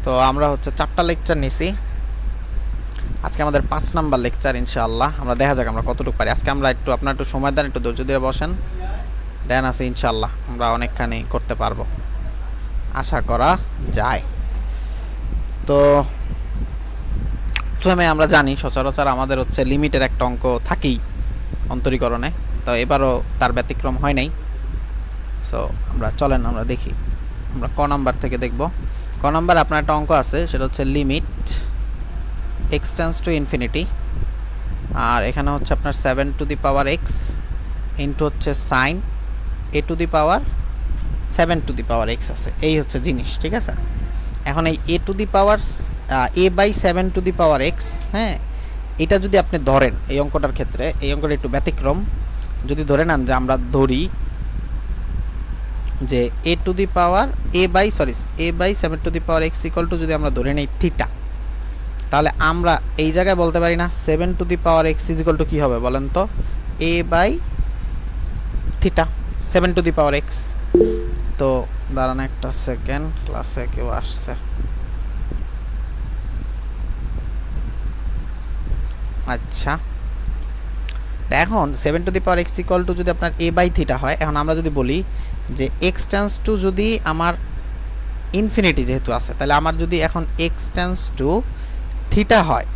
তো আমরা হচ্ছে 4টা লেকচার নিছি, আজকে আমাদের 5 নাম্বার লেকচার ইনশাআল্লাহ। আমরা দেখা যাক আমরা কতটুকু পারি। আজকে আমরা আপনার একটু সময় দেন, একটু ধৈর্য দিয়ে বসেন, দেন আছে ইনশাআল্লাহ আমরা অনেকখানি করতে পারবো, আশা করা যায়। তো প্রথমে আমরা জানি সচরাচর আমাদের হচ্ছে লিমিটের একটা অঙ্ক থাকেই অন্তরীকরণে, তো এবারও তার ব্যতিক্রম হয় নাই। সো আমরা চলেন আমরা দেখি, আমরা ক নাম্বার থেকে দেখব। ক নাম্বার আপনার একটা অঙ্ক আছে, সেটা হচ্ছে limit x tends to infinity, আর এখানে হচ্ছে আপনার 7 to the power x into হচ্ছে sine a to the power 7 to the power x আছে। এই হচ্ছে জিনিস, ঠিক আছে। এখন এই a to the power a by 7 to the power x, হ্যাঁ, এটা যদি আপনি ধরেন এই অঙ্কটার ক্ষেত্রে, এই অঙ্কটা একটু ব্যতিক্রম, যদি ধরে নেন যে আমরা ধরি যে a to the power a by 7 to the power x equal to যদি আমরা ধরে নেই থিটা, তাহলে আমরা এই জায়গায় বলতে পারি না 7 to the power x is equal to কী হবে বলেন তো, a by theta 7 to the power x। তো দাঁড়ান একটা সেকেন্ড, ক্লাসে কেউ আসছে। আচ্ছা, এখন 7 to the power x equal to যদি আপনার a বাই থিটা হয়, এখন আমরা যদি বলি যে x টেন্ডস টু যদি আমার ইনফিনিটি যেহেতু আছে, তাহলে আমার যদি এখন x টেন্ডস টু থিটা হয়,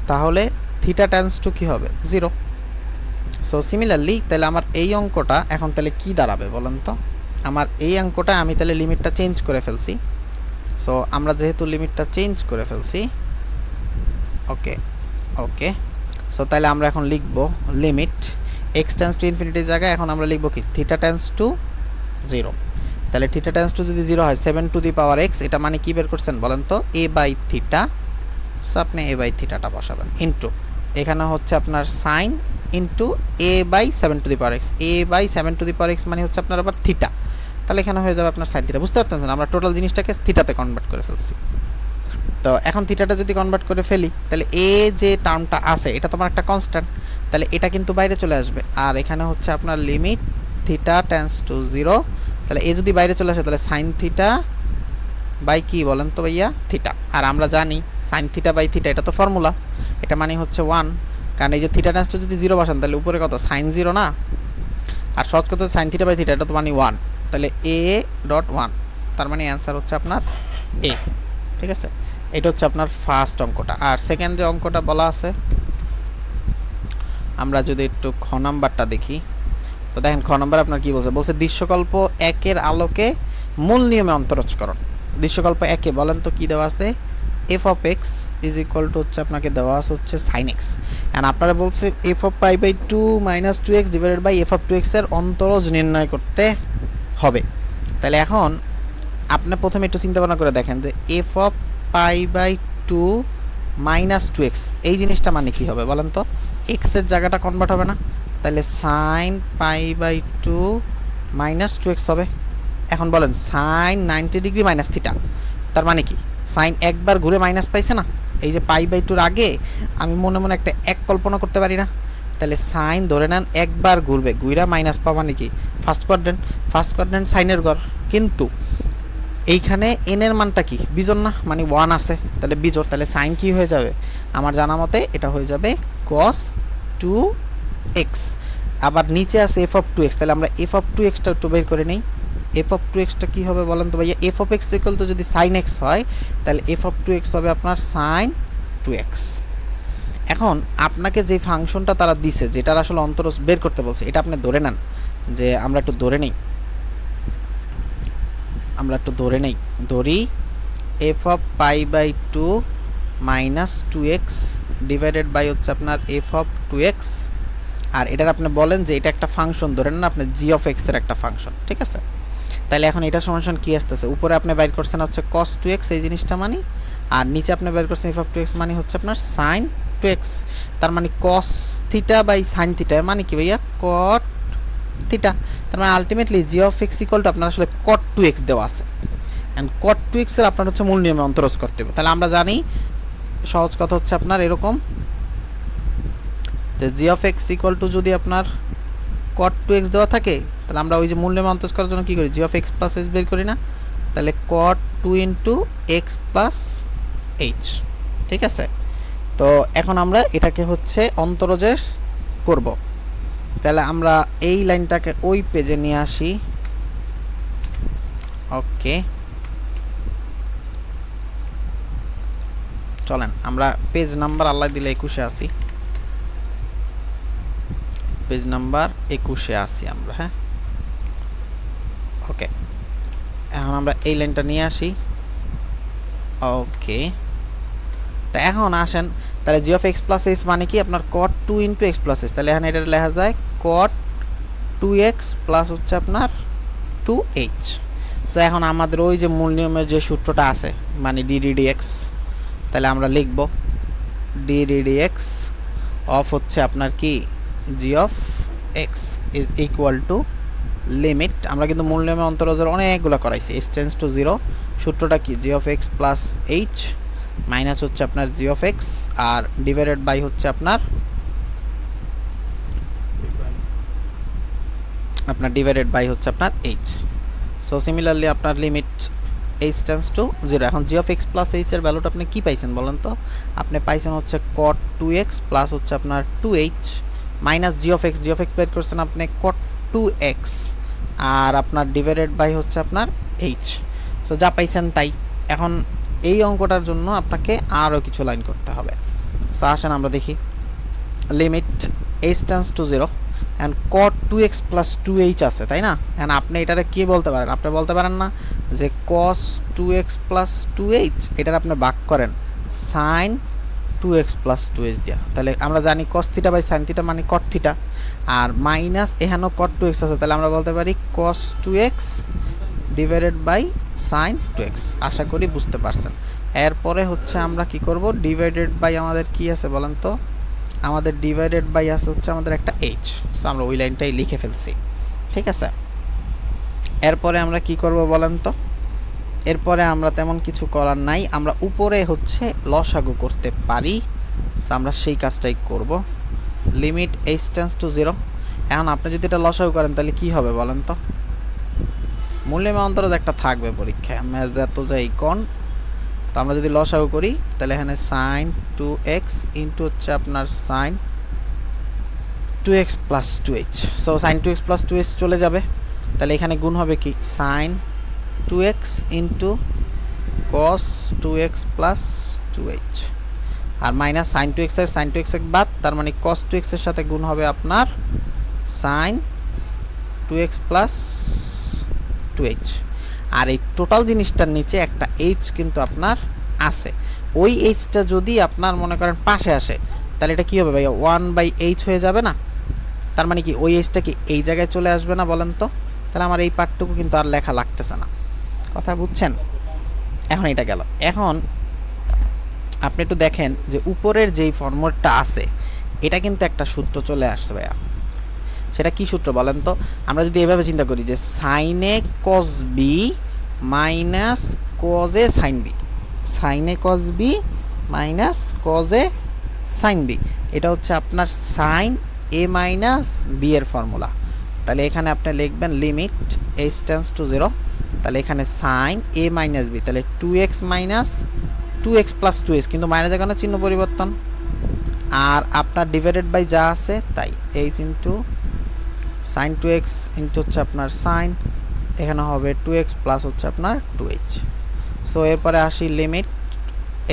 তাহলে থিটা টেন্ডস টু কী হবে 0। সো সিমিলারলি তাহলে আমার এই অঙ্কটা এখন তাহলে কি দাঁড়াবে বলেন তো, আমার এই অঙ্কটা আমি তাহলে লিমিটটা চেঞ্জ করে ফেলছি। সো আমরা যেহেতু লিমিটটা চেঞ্জ করে ফেলছি, ওকে ওকে, সো তাহলে আমরা এখন লিখব লিমিট x টেন্ডস টু ইনফিনিটির জায়গায় এখন আমরা লিখব কি থিটা টেন্ডস টু 0। তাহলে থিটা টেন্ডস টু যদি 0 হয় 7 টু দি পাওয়ার x, এটা মানে কি বের করছেন বলেন তো, a বাই থিটা। সো আপনি a বাই থিটাটা বসাবেন ইন্টু এখানে হচ্ছে আপনার sine into a by 7 to the power x, a by 7 to the power x মানে হচ্ছে আপনার আবার থিটা, তাহলে এখানে হয়ে যাবে আপনার সাইন থিটা। বুঝতে পারতেছেন, আমরা টোটাল জিনিসটাকে থিটাতে কনভার্ট করে ফেলছি। তো এখন থিটাটা যদি কনভার্ট করে ফেলি, তাহলে এ যে টার্মটা আছে এটা তোমার একটা কনস্ট্যান্ট, তাহলে এটা কিন্তু বাইরে চলে আসবে। আর এখানে হচ্ছে আপনার লিমিট থিটা টেন্ডস টু 0, তাহলে এ যদি বাইরে চলে আসে তাহলে সাইন থিটা বাই কি বলেন তো ভাইয়া থিটা। আর আমরা জানি সাইন থিটা বাই থিটা এটা তো ফর্মুলা, এটা মানে হচ্ছে 1, কারণ এই যে থিটা টেন্ডস টু যদি 0 বসান তাহলে উপরে কত সাইন 0 না, আর সহজ কথা সাইন থিটা বাই থিটা এটা তো মানে 1, তাহলে a ডট 1, তার মানে অ্যান্সার হচ্ছে আপনার a, ঠিক আছে। এটা হচ্ছে আপনার ফার্স্ট অঙ্কটা। আর সেকেন্ড যে অঙ্কটা বলা আছে, আমরা যদি একটু খ নাম্বারটা দেখি, তো দেখেন খ নাম্বার আপনার কি বলছে, বলছে দৃশ্যকল্প 1-এর আলোকে মূল নিয়মে অন্তরজকরণ। দৃশ্যকল্প 1-এ বলেন তো কি দেওয়া আছে, F of x is equal to হচ্ছে আপনাকে দেওয়া আছে হচ্ছে সাইন এক্স, অ্যান্ড আপনারা বলছে F of pi by 2 minus 2x divided by F of 2x এর অন্তরজ নির্ণয় করতে হবে। তাহলে এখন আপনি প্রথমে একটু চিন্তা ভাবনা করে দেখেন যে F of pi by 2 minus 2x এই জিনিসটা মানে কী হবে বলেন তো, এক্সের জায়গাটা কনভার্ট হবে না, তাহলে sine pi by 2 minus 2x হবে। এখন বলেন সাইন 90 ডিগ্রি মাইনাস থিটা, তার মানে কি সাইন একবার ঘুরে মাইনাস পাইছে না, এই যে পাই বাই 2-র আগে আমি মনে মনে একটা এক কল্পনা করতে পারি না, তাহলে সাইন ধরে নেন একবার ঘুরবে, ঘুরা মাইনাস পাওয়া মানে কি ফার্স্ট কোয়াড্রেন্ট সাইনের ঘর, কিন্তু এইখানে এনের মানটা কি বিজোড় না, মানে 1 আছে, তাহলে বিজোড়, তাহলে সাইন কি হয়ে যাবে আমার জানা মতে এটা হয়ে যাবে cos 2x। আবার নিচে আছে এফ অফ 2x, তাহলে আমরা এফ অফ 2xটা একটু বের করে নেই। এফ অফ 2xটা কী হবে বলেন তো ভাইয়া, এফ অফ এক্স ইকুয়াল তো যদি সাইন এক্স হয় তাহলে এফ অফ 2x হবে আপনার সাইন 2x। এখন আপনাকে যে ফাংশনটা তারা দিছে, যেটার আসলে অন্তরজ বের করতে বলছে, এটা আপনি ধরে নেন যে আমরা একটু ধরে নেই, ধরি F of pi by 2 minus 2x divided by হচ্ছে আপনার এফ অফ 2x, আর এটার আপনি বলেন যে এটা একটা ফাংশন ধরেন না আপনি জি অফ এক্সের একটা ফাংশন, ঠিক আছে। তাহলে এখন এটা সমান কি আসতেছে, উপরে আপনি বাইর করছেন হচ্ছে cos 2x এই জিনিসটা মানে, আর নিচে আপনি বাইর করছেন এফ অফ 2x মানে হচ্ছে আপনার সাইন 2x, তার মানে cos theta by sine theta মানে কি ভাইয়া cot থিটা, তার মানে ultimately G of x equal to আপনার আসলে cot 2x দেওয়া আছে, অ্যান্ড cot 2x এর আপনার হচ্ছে মূল নিয়মে অন্তরজ করতে হবে। তাহলে আমরা জানি সহজ কথা হচ্ছে আপনার এরকম যে জি অফ এক্স ইকুয়াল টু যদি আপনার cot 2x দেওয়া থাকে, তাহলে আমরা ওই যে মূল নিয়মে অন্তরজ করার জন্য কী করি, g of x plus s বের করি না, তাহলে cot two into x plus h. ঠিক আছে, তো এখন আমরা এটাকে হচ্ছে অন্তরজের করব। তাহলে আমরা এই লাইনটাকে ওই পেজে নিয়ে আসি। ওকে, চলেন আমরা পেজ নাম্বার আল্লাহ দিলে 21-এ আসি। পেজ নাম্বার 21-এ আসি আমরা। হ্যাঁ, ওকে, এখন আমরা এই লাইনটা নিয়ে আসি। ওকে, তা এখন আসেন, তাহলে G of x plus H মানে কি আপনার cot two into x plus H. তাহলে এখানে এটা লেখা যায় কট টু এক্স প্লাস হচ্ছে আপনার টু এইচ। তো এখন আমাদের ওই যে মূল নিয়মের যে সূত্রটা আছে মানে ডিডিডিএক্স, তাহলে আমরা লিখব ডিডিডিএক্স অফ হচ্ছে আপনার কি জি of x is equal to limit. আমরা কিন্তু মূল নিয়মে অন্তরজের অনেকগুলো করাইছি। এস টেন্স টু জিরো, সূত্রটা কি জি of x plus h minus হচ্ছে আপনার জি অফ এক্স আর ডিভাইডেড বাই হচ্ছে আপনার ডিভাইডেড বাই হচ্ছে আপনার এইচ। সো সিমিলারলি আপনার limit h tends to zero. এখন g of x plus h এর ভ্যালুটা আপনি কি পাইছেন বলেন তো? আপনি পাইছেন হচ্ছে কট টু এক্স প্লাস হচ্ছে আপনার two h minus g of x বের করছেন আপনি কট টু এক্স আর আপনার ডিভাইডেড বাই হচ্ছে আপনার এইচ। সো যা পাইছেন তাই। এখন এই অঙ্কটার জন্য আপনাকে আরও কিছু লাইন করতে হবে। সো আসেন আমরা দেখি। Limit h tends to zero and cot two x plus two h আছে, তাই না? অ্যান্ড আপনি এটারে কী বলতে পারেন? আপনি বলতে পারেন না যে cos two x plus two h এটার আপনি ভাগ করেন sine two x plus two h দিয়া। তাহলে আমরা জানি cos theta by sine theta মানে কট থিটা, আর মাইনাস এখানেও কট টু এক্স আছে, তাহলে আমরা বলতে পারি cos two x divided by sine two x. আশা করি বুঝতে পারছেন। এরপরে হচ্ছে আমরা কি করব, ডিভাইডেড বাই আমাদের কি আছে বলেন তো? আমাদের ডিভাইডেড বাই আছে হচ্ছে আমাদের একটা এইচ। সো আমরা ওই লাইনটাই লিখে ফেলছি। ঠিক আছে, এরপরে আমরা কি করব বলেন তো? এরপরে আমরা তেমন কিছু করার নাই, আমরা উপরে হচ্ছে লসাগু করতে পারি। সো আমরা সেই কাজটাই করব। Limit h tends to zero. এখন আপনি যদি এটা লসাগু করেন তাহলে কি হবে বলেন তো? মূল্যমে অন্তরজ একটা থাকবে পরীক্ষায়, ম্যাথ এত যাই কোন। তো আমরা যদি লসাগু করি তাহলে এখানে সাইন টু এক্স ইন্টু হচ্ছে আপনার sine two x plus two h. So sine two x plus two h চলে যাবে, তাহলে এখানে গুণ হবে কি sine two x into cos two x plus two h আর মাইনাস সাইন টু এক্সের বাদ, তার মানে কস টু এক্সের সাথে গুণ হবে আপনার sine two x plus two h. আর এই টোটাল জিনিসটার নিচে একটা এইচ কিন্তু আপনার আছে। ওই এইচটা যদি আপনার মনে করেন পাশে আসে তাহলে এটা কী হবে ভাইয়া? ওয়ান বাই এইচ হয়ে যাবে না? তার মানে কি ওই এইচটা কি এই জায়গায় চলে আসবে না বলেন তো? তাহলে আমার এই পার্টটুকু কিন্তু আর লেখা লাগতেছে না। কথা বুঝছেন? এখন এটা গেল। এখন আপনি একটু দেখেন যে উপরের যেই ফর্মুলাটা আছে এটা কিন্তু একটা সূত্র চলে আসছে ভাইয়া। সেটা কি সূত্র বলেন তো? আমরা যদি এভাবে চিন্তা করি যে সাইনে কস বি মাইনাস কজে সাইন বি, সাইনে কস বি মাইনাস কজে সাইন বি, এটা হচ্ছে আপনার সাইন এ মাইনাস বি এর ফর্মুলা। তাহলে এখানে আপনি লিখবেন limit h tends to zero, তাহলে এখানে সাইন এ মাইনাস বি, তাহলে two x minus two x plus two x, কিন্তু মাইনাস এখানে চিহ্ন পরিবর্তন, আর আপনার ডিভাইডেড বাই যা আছে তাই h into sine two x into হচ্ছে আপনার সাইন, এখানে হবে টু এক্স প্লাস হচ্ছে আপনার টু এইচ। সো এরপরে আসি limit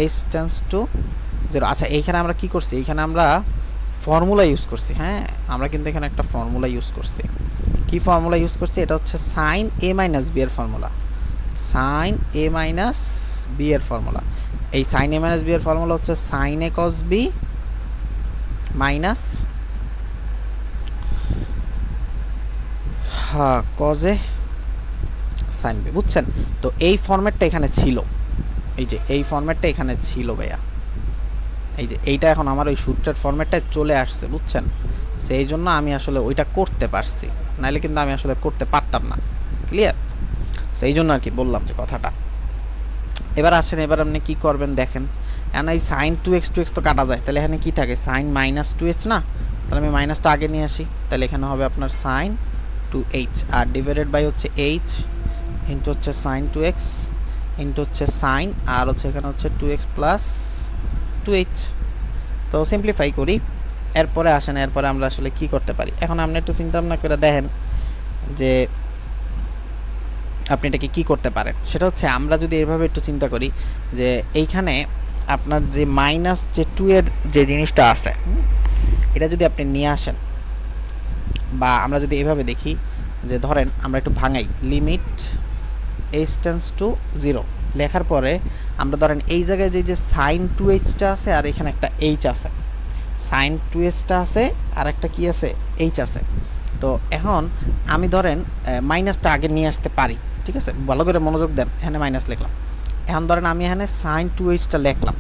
h tends to zero. আচ্ছা এইখানে আমরা কি করছি? এইখানে আমরা ফর্মুলা ইউজ করছি। হ্যাঁ, আমরা কিন্তু এখানে একটা ফর্মুলা ইউজ করছি। কি ফর্মুলা ইউজ করছি? এটা হচ্ছে সাইন এ মাইনাস বি এর formula. Sign A minus B এর ফর্মুলা। এই সাইন এ মাইনাস বি এর ফর্মুলা হচ্ছে সাইন এ কস বি মাইনাস কজে সাইন বি। বুঝছেন? তো এই ফরম্যাটটা এখানে ছিল, এই যে এই ফরম্যাটটা এখানে ছিল ভাইয়া, এই যে এইটা এখন আমার ওই সূত্রের ফরম্যাটটায় চলে আসছে। বুঝছেন? সেই জন্য আমি আসলে ওইটা করতে পারছি, নাহলে কিন্তু আমি আসলে করতে পারতাম না। ক্লিয়ার? সেই জন্য আর কি বললাম যে কথাটা। এবার আসেন, এবার আপনি কী করবেন দেখেন। এখন এই সাইন টু এক্স তো কাটা যায়, তাহলে এখানে কী থাকে? সাইন মাইনাস টু এইচ না? তাহলে আমি মাইনাসটা আগে নিয়ে আসি, তাহলে এখানে হবে আপনার সাইন টু এইচ আর ডিভাইডেড বাই হচ্ছে এইচ ইন্টু হচ্ছে সাইন টু এক্স ইন্টু হচ্ছে সাইন, আর হচ্ছে এখানে হচ্ছে 2x প্লাস 2h। তো সিম্পলিফাই করি, এরপরে আসেন এরপরে আমরা আসলে কি করতে পারি। এখন আপনি একটু চিন্তা ভাবনা করে দেখেন যে আপনি এটাকে কী করতে পারেন। সেটা হচ্ছে আমরা যদি এভাবে একটু চিন্তা করি যে এইখানে আপনার যে মাইনাস যে 2 এর যে জিনিসটা আছে এটা যদি আপনি নিয়ে আসেন, বা আমরা যদি এভাবে দেখি যে ধরেন আমরা একটু ভাঙাই, লিমিট h টেন্ডস টু 0 লেখার পরে আমরা ধরেন এই জায়গায় যে সাইন 2hটা আছে আর এখানে একটা h আছে, সাইন 2hটা আছে আর একটা কি আছে, h আছে। তো এখন আমি ধরেন মাইনাসটা আগে নিয়ে আসতে পারি, ঠিক আছে, ভালো করে মনোযোগ দেন, এখানে মাইনাস লিখলাম। এখন ধরেন আমি এখানে সাইন 2hটা লিখলাম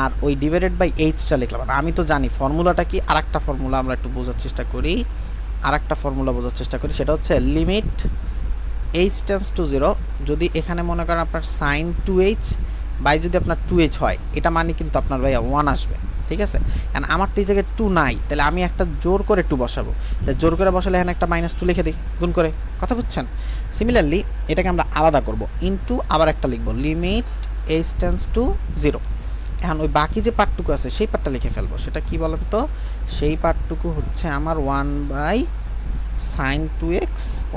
আর ওই ডিভাইডেড বাই এইচটা লিখলাম। আর আমি তো জানি ফর্মুলাটা কি, আরেকটা ফর্মুলা আমরা একটু বোঝার চেষ্টা করি, সেটা হচ্ছে লিমিট h টেন্ডস টু 0। যদি এখানে মনে করেন আপনার সাইন 2h বাই যদি আপনার 2h হয়, এটা মানে কিন্তু আপনার ভাইয়া 1 আসবে, ঠিক আছে। কারণ আমার তো এই জায়গায় 2 নাই, তাহলে আমি একটা জোর করে 2 বসাবো, তাই জোর করে বসালে এখানে একটা -2 লিখে দিই গুণ করে, কথা বুঝছেন। সিমিলারলি এটাকে আমরা আলাদা করব, ইনটু আবার একটা লিখব লিমিট h টেন্ডস টু 0। এখন ওই বাকি যে পার্টটুকু আছে সেই পার্টটা লিখে ফেলবো। সেটা কি বলেন তো, সেই পার্টটুকু হচ্ছে আমার 1 by sine 2x,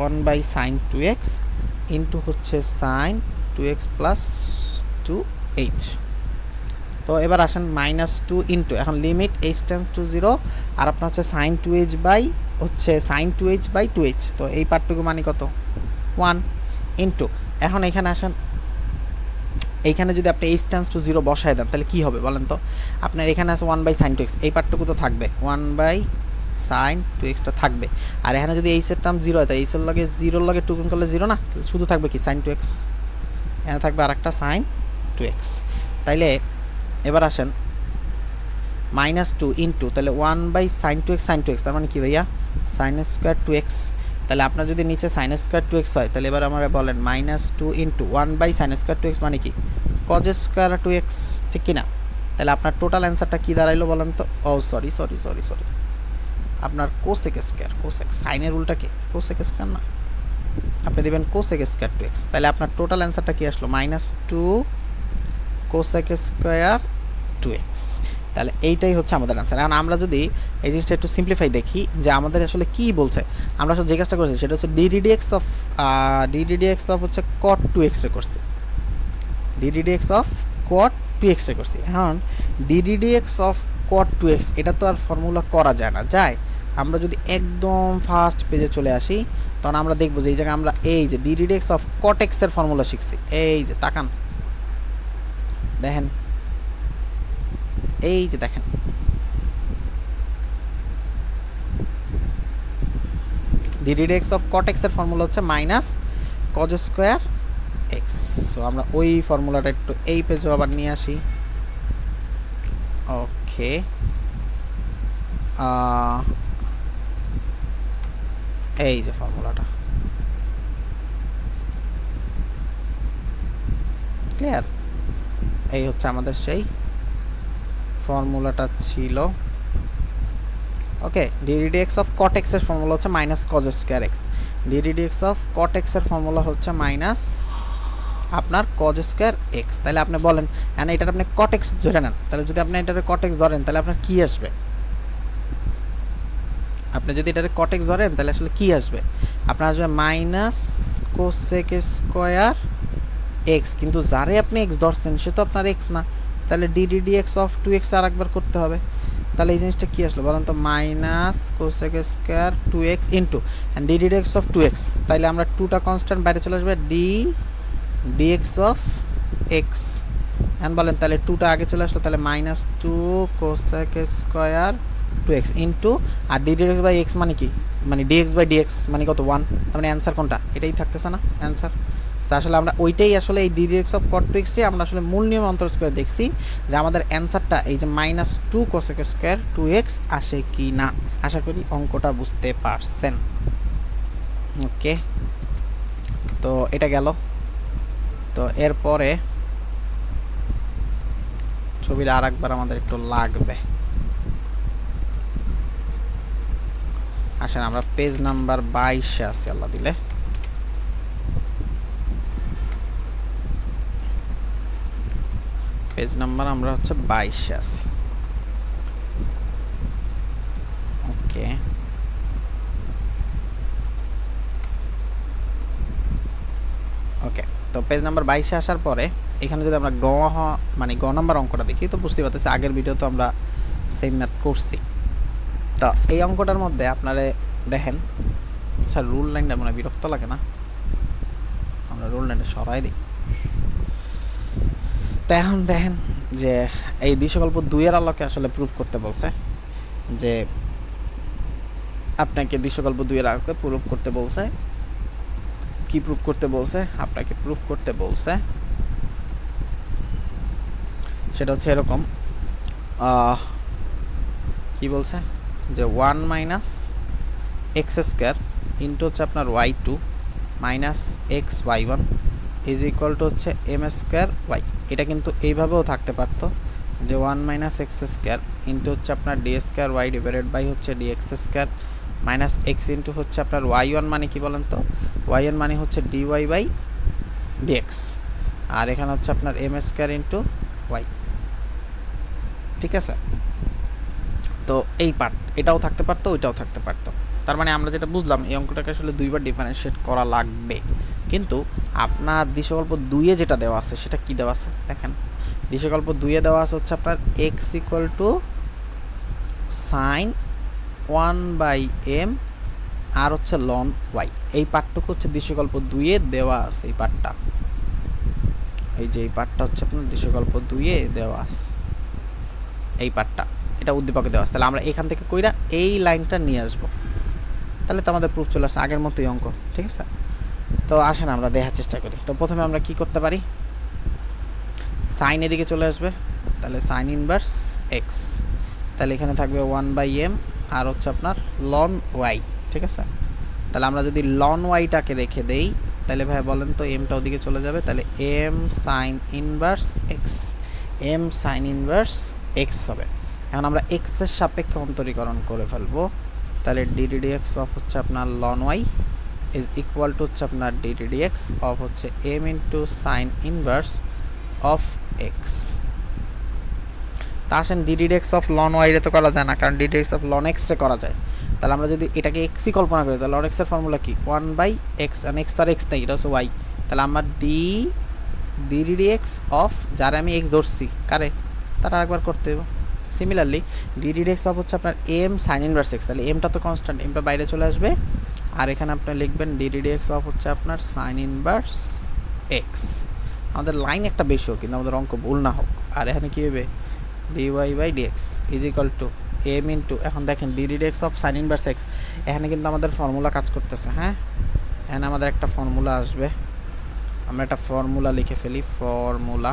1 by sine 2x into হচ্ছে সাইন 2x প্লাস 2h। তো এবার আসেন -2 ইন্টু, এখন লিমিট h টেন্ডস টু 0 আর আপনার হচ্ছে সাইন 2h বাই হচ্ছে সাইন 2h বাই 2h। তো এই পার্টটুকু মানে কত, 1 ইন্টু, এখন এখানে আসেন, এইখানে যদি আপনি h টেন্ডস টু 0 বসায় দেন তাহলে কি হবে বলেন তো। আপনার এখানে আছে 1 বাই সাইন 2x, এই পার্টটুকু তো থাকবে, 1 বাই সাইন 2xটা থাকবে। আর এখানে যদি h এর টার্ম 0 হয় তাই h এর লগে 0 লগে 2 গুণ করলে 0 না, শুধু থাকবে কি সাইন 2x, এখানে থাকবে আরেকটা সাইন 2x। তাইলে এবার আসেন -2 ইন্টু, তাহলে 1 বাই সাইন 2x, তার মানে কি ভাইয়া সাইন স্কোয়ার 2x। তাহলে আপনার যদি নিচে সাইন স্কোয়ার 2x হয় তাহলে এবার আমরা বলেন -2 into 1 by sine square 2x মানে কি কজ স্কোয়ার 2x, ঠিক কি না। তাহলে আপনার টোটাল অ্যান্সারটা কী দাঁড়াইলো বলেন তো, ও সরি, আপনার কোসেক স্কোয়ার, কোসেক সাইনের উল্টা কি কোসেক স্কোয়ার না, আপনি দেবেন কোসেক স্কোয়ার 2x। তাহলে আপনার টোটাল অ্যান্সারটা কি আসলো -2 কোসেক স্কোয়ার 2x। তাহলে এইটাই হচ্ছে আমাদের অ্যান্সার। এখন আমরা যদি এই জিনিসটা একটু সিম্পলিফাই দেখি যে আমাদের আসলে কি বলছে, আমরা আসলে যে কাজটা করছি সেটা হচ্ছে ডিডিডিএক্স অফ হচ্ছে cot 2x রে করছি, ডিডিডিএক্স অফ cot 2x রে করছি। এখন ডিডিডিএক্স অফ cot 2x এটা তো আর ফর্মুলা করা যায় না, যায় আমরা যদি একদম ফার্স্ট পেজে চলে আসি তখন আমরা দেখবো যে এই জায়গায় আমরা এই যে ডিডিডিএক্স অফ cot x এর ফর্মুলা শিখছি। এই যে তাকান দেখেন, এই যে দেখেন ডিডিডিএক্স অফ cot x এর ফর্মুলা হচ্ছে minus cos square x। So আমরা ওই ফর্মুলাটা একটু এই পেজে আবার নিয়ে আসি। ওকে, এই যে ফর্মুলাটা ক্লিয়ার, এই হচ্ছে আমাদের সেই ফর্মুলাটা ছিল। Okay, d d d x of cot x এর ফর্মুলা হচ্ছে minus cos square x, d d d x of cot x এর ফর্মুলা হচ্ছে মাইনাস আপনার cos স্কোয়ার x। তাহলে আপনি বলেন হ্যাঁ এটার আপনি cot x ধরে নেন, তাহলে যদি আপনি এটার cot x ধরেন তাহলে আপনার কি আসবে, আপনি যদি এটার cot x ধরেন তাহলে আসলে কি আসবে, আপনার আসবে মাইনাস কোসেক স্কোয়ার x, কিন্তু যারে আপনি x ধরছেন সে তো আপনার x না, তাহলে ডিডিডিএক্স অফ 2x আর একবার করতে হবে। তাহলে এই জিনিসটা কী আসলো বলেন তো, minus cosec square 2x into d d d x of 2x, তাইলে আমরা 2টা কনস্ট্যান্ট বাইরে চলে আসবে ডিএক্স অফ x। এখন বলেন তাহলে 2টা আগে চলে আসলো, তাহলে -2 কোসেক স্কোয়ার 2x ইন্টু আর ডিডিএক্স বাই x মানে কি, মানে ডিএক্স বাই ডিএক্স মানে কত 1, তার মানে অ্যান্সার কোনটা, এটাই থাকতেছে না অ্যান্সার। আসলে আমরা ওইটাই আসলে এই ডিডিএক্স অফ cot 2x আমরা আসলে মূল নিয়ম অন্তর্গত করে দেখছি যে আমাদের অ্যান্সারটা এই যে -2 কোসেক স্কোয়ার 2x আসে কি না। আশা করি অঙ্কটা বুঝতে পারছেন। ওকে, তো এটা গেল। তো এরপরে ছবিটা আর একবার আমাদের একটু লাগবে। আসেন আমরা পেজ নাম্বার 22-এ আছি আল্লাহ দিলে। পেজ নাম্বার আমরা হচ্ছে 22-এ আছি। ওকে, ওকে। তো পেজ নাম্বার 22-এ আসার পরে এখানে যদি আমরা মানে গ নাম্বার অঙ্কটা দেখি, তো বুঝতে পারতেছি আগের ভিডিও তো আমরা সেম ম্যাথ করছি। তো এই অঙ্কটার মধ্যে আপনারা দেখেন, আচ্ছা রুল লাইনটা মানে বিরক্ত লাগে না, আমরা রুল লাইনটা সরাই দিই। তো এখন দেখেন যে এই দৃশ্যকল্প 2-এর আলোকে আসলে প্রুফ করতে বলছে, যে আপনাকে দৃশ্যকল্প 2-এর আলোকে প্রুফ করতে বলছে। কি প্রুফ করতে বলছে? আপনাকে প্রুফ করতে বলছে সেটা হচ্ছে এরকম, কি বলছে যে 1 মাইনাস এক্স স্কোয়ার ইন্টু হচ্ছে আপনার y2 minus x y1 is equal to হচ্ছে এম স্কোয়ার ওয়াই। এটা কিন্তু এইভাবেও থাকতে পারতো যে 1 মাইনাস এক্স স্কোয়ার ইন্টু হচ্ছে আপনার d square y divided by হচ্ছে d x square minus x into হচ্ছে আপনার y1 মানে কি বলেন তো? y1 মানে হচ্ছে ডিওয়াই বাই ডিএক্স, আর এখানে হচ্ছে আপনার এম স্কোয়ার ইন্টু ওয়াই। ঠিক আছে, তো এই পার্ট এটাও থাকতে পারতো, ওইটাও থাকতে পারতো। তার মানে আমরা যেটা বুঝলাম, এই অঙ্কটাকে আসলে দুইবার ডিফারেন্সিয়েট করা লাগবে। কিন্তু আপনার দৃশ্যকল্প 2-এ যেটা দেওয়া আছে সেটা কি দেওয়া আছে দেখেন। দৃশ্যকল্প 2-এ দেওয়া আছে হচ্ছে আপনার x equal to sine 1/m আর হচ্ছে লন ওয়াই। এই পার্টটুকু হচ্ছে দৃশ্যকল্প 2-এ দেওয়া আছে। এই পার্টটা, এই যে এই পার্টটা হচ্ছে আপনার দৃশ্যকল্প 2-এ দেওয়া আছে। এই পার্টটা এটা উদ্দীপকে দেওয়া আছে। তাহলে আমরা এখান থেকে কইরা এই লাইনটা নিয়ে আসবো, তাহলে তো আমাদের প্রুফ চলে আসছে আগের মতোই অঙ্ক। ঠিক আছে, তো আসেন আমরা দেখার চেষ্টা করি। তো প্রথমে আমরা কি করতে পারি, সাইন এদিকে চলে আসবে, তাহলে সাইন ইনভার্স এক্স, তাহলে এখানে থাকবে 1/m আর হচ্ছে আপনার লন ওয়াই। ঠিক আছে, তাহলে আমরা যদি লন ওয়াইটাকে রেখে দেই, তাহলে ভাই বলেন তো এমটা ওদিকে চলে যাবে, তাহলে m sine inverse x, m sine inverse x হবে। এখন আমরা এক্সের সাপেক্ষে অন্তরীকরণ করে ফেলবো, তাহলে ডিডিএক্স অফ হচ্ছে আপনার ln y is equal to হচ্ছে আপনার ডিডিএক্স অফ হচ্ছে m into sine inverse of x. তা আসেন ডিডিএক্স অফ লন ওয়াই রে তো করা যায় না, কারণ ddx of loan X ray করা যায়। তাহলে আমরা যদি এটাকে এক্সই কল্পনা করি, তাহলে লন এক্সের ফর্মুলা কি 1/x, আর এক্স তো আর এক্স নেই, এটা হচ্ছে ওয়াই। তাহলে আমার ডিডিএক্স অফ, যারা আমি এক্স ধরছি কারে, তারা আরেকবার করতে হবে। সিমিলারলি ডিডিএক্স অফ হচ্ছে আপনার এম সাইন ইনভার্স এক্স, তাহলে এমটা তো কনস্ট্যান্ট, এমটা বাইরে চলে আসবে, আর এখানে আপনি লিখবেন ডিডিএক্স অফ হচ্ছে আপনার সাইন ইনভার্স এক্স। আমাদের লাইন একটা বেশি হোক, কিন্তু আমাদের অঙ্ক ভুল না হোক। আর এখানে কী হবে, d y by d x is equal to m into, এখন দেখেন d d x of sine inverse x, এখানে কিন্তু আমাদের ফর্মুলা কাজ করতেছে। হ্যাঁ, এখানে আমাদের একটা ফর্মুলা আসবে, আমরা একটা ফর্মুলা লিখে ফেলি। ফর্মুলা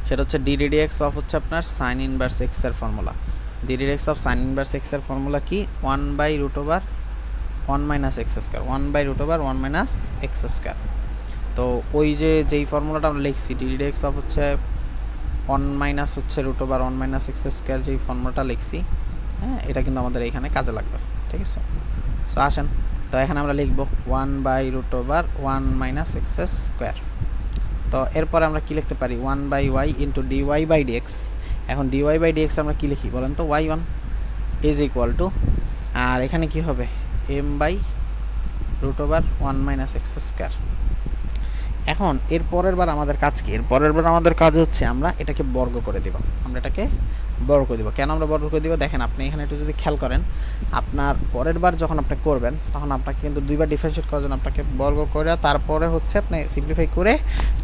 সেটা হচ্ছে ডিডিএক্স অফ হচ্ছে আপনার সাইন ইনভার্স এক্স এর formula. Ddx of sine inverse x এর ফর্মুলা কি 1/√1 minus x square, 1/√1 minus x square. তো ওই যেই ফর্মুলাটা আমরা লিখছি ডিডিএক্স অফ হচ্ছে 1 মাইনাস হচ্ছে √1 মাইনাস এক্স স্কোয়ার, যেই ফর্মুলাটা লিখছি, হ্যাঁ, এটা কিন্তু আমাদের এইখানে কাজে লাগবে। ঠিক আছে, সো আসেন, তো এখানে আমরা লিখব 1/√1 মাইনাস এক্স স্কোয়ার। তো এরপরে আমরা কি লিখতে পারি, 1/y into d y by d x. এখন ডিওয়াই বাই ডিএক্স আমরা কি লিখি বলেন তো, y1 ইজ ইকুয়াল টু, আর এখানে কি হবে m/√1 মাইনাস এক্স স্কোয়ার। এখন এর পরের বার আমাদের কাজ কি, এর পরের বার আমাদের কাজ হচ্ছে আমরা এটাকে বর্গ করে দিব। আমরা এটাকে বর্গ করে দিব। কেন আমরা বর্গ করে দিব, দেখেন আপনি এখানে একটু যদি খেয়াল করেন, আপনার পরের বার যখন আপনি করবেন তখন আপনাকে কিন্তু দুইবার ডিফারেন্সিয়েট করার জন্য আপনাকে বর্গ করে তারপরে হচ্ছে আপনি সিম্পলিফাই করে